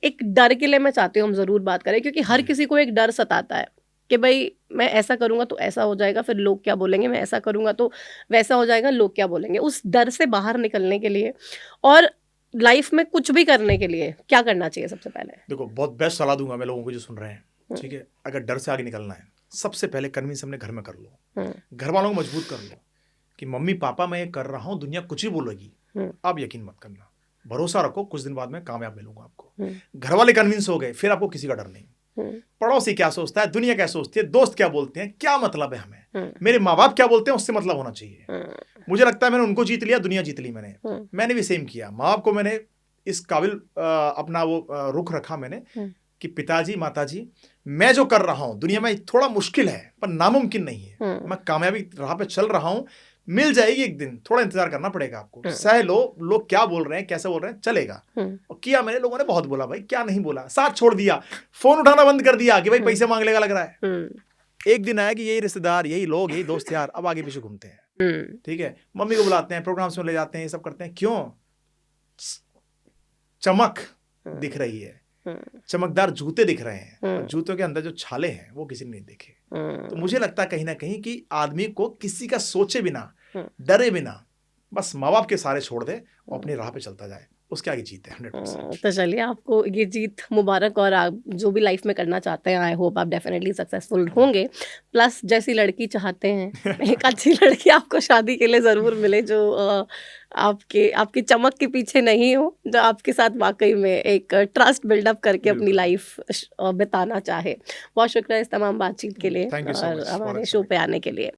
एक डर के लिए मैं चाहती हूँ हम ज़रूर बात करें, क्योंकि हर जी। किसी को एक डर सताता है कि भई मैं ऐसा करूँगा तो ऐसा हो जाएगा, फिर लोग क्या बोलेंगे, मैं ऐसा करूँगा तो वैसा हो जाएगा, लोग क्या बोलेंगे। उस डर से बाहर निकलने के लिए और लाइफ़ में कुछ भी करने के लिए क्या करना चाहिए सबसे पहले? देखो, बहुत बेस्ट सलाह दूंगा मैं लोगों को जो सुन रहे हैं, हुँ, ठीक है। अगर डर से आगे निकलना है, सबसे पहले कन्विंस अपने घर में कर लो, हुँ, घर वालों को मजबूत कर लो कि मम्मी पापा मैं ये कर रहा हूँ, दुनिया कुछ ही बोलेगी, हुँ, आप यकीन मत करना, भरोसा रखो, कुछ दिन बाद में कामयाब मिलूंगा आपको। हुँ, घर वाले कन्विंस हो गए, फिर आपको किसी का डर नहीं। हुँ, पड़ोसी क्या सोचता है, दुनिया क्या सोचती है, दोस्त क्या बोलते हैं, क्या मतलब है हमें, हुँ, मेरे माँ बाप क्या बोलते हैं उससे मतलब होना चाहिए। हुँ, मुझे लगता है मैंने उनको जीत लिया, दुनिया जीत ली हुँ, मैंने भी सेम किया। माँ बाप को मैंने इस काबिल अपना वो रुख रखा मैंने हुँ, कि पिताजी माताजी, मैं जो कर रहा हूँ दुनिया में थोड़ा मुश्किल है पर नामुमकिन नहीं है, हुँ, मैं कामयाबी राह पे चल रहा हूँ, मिल जाएगी एक दिन, थोड़ा इंतजार करना पड़ेगा आपको, हुँ, सह लो, लोग क्या बोल रहे हैं कैसे बोल रहे हैं चलेगा। हुँ, और किया मैंने, लोगों ने बहुत बोला भाई, क्या नहीं बोला, साथ छोड़ दिया, फोन उठाना बंद कर दिया कि भाई हुँ, पैसे मांगने का लग रहा है। हुँ, एक दिन आया कि यही रिश्तेदार, यही लोग, यही दोस्त यार अब आगे पीछे घूमते हैं, हुँ, ठीक है, मम्मी को बुलाते हैं, प्रोग्राम्स में ले जाते हैं, ये सब करते हैं, क्यों? चमक हुँ, दिख रही है, हुँ, चमकदार जूते दिख रहे हैं, और हुँ, जूतों के अंदर जो छाले हैं वो किसी ने नहीं देखे। तो मुझे हुँ, लगता है कहीं ना कहीं कि आदमी को किसी का सोचे बिना, हुँ, डरे बिना, बस माँ बाप के सहारे छोड़ दे और अपनी राह पे चलता जाए, उसके आगे जीते 100%। तो चलिए आपको ये जीत मुबारक, और आप जो भी लाइफ में करना चाहते हैं आई होप आप डेफिनेटली सक्सेसफुल होंगे। प्लस जैसी लड़की चाहते हैं, एक अच्छी लड़की आपको शादी के लिए ज़रूर मिले जो आपके आपकी चमक के पीछे नहीं हो, जो आपके साथ वाक़ई में एक ट्रस्ट बिल्डअप करके अपनी बिल्कुल। लाइफ बिताना चाहे। बहुत शुक्रिया इस तमाम बातचीत के लिए थैंक यू सो और मच, बहुत हमारे अच्छा शो लगा। पे आने के लिए।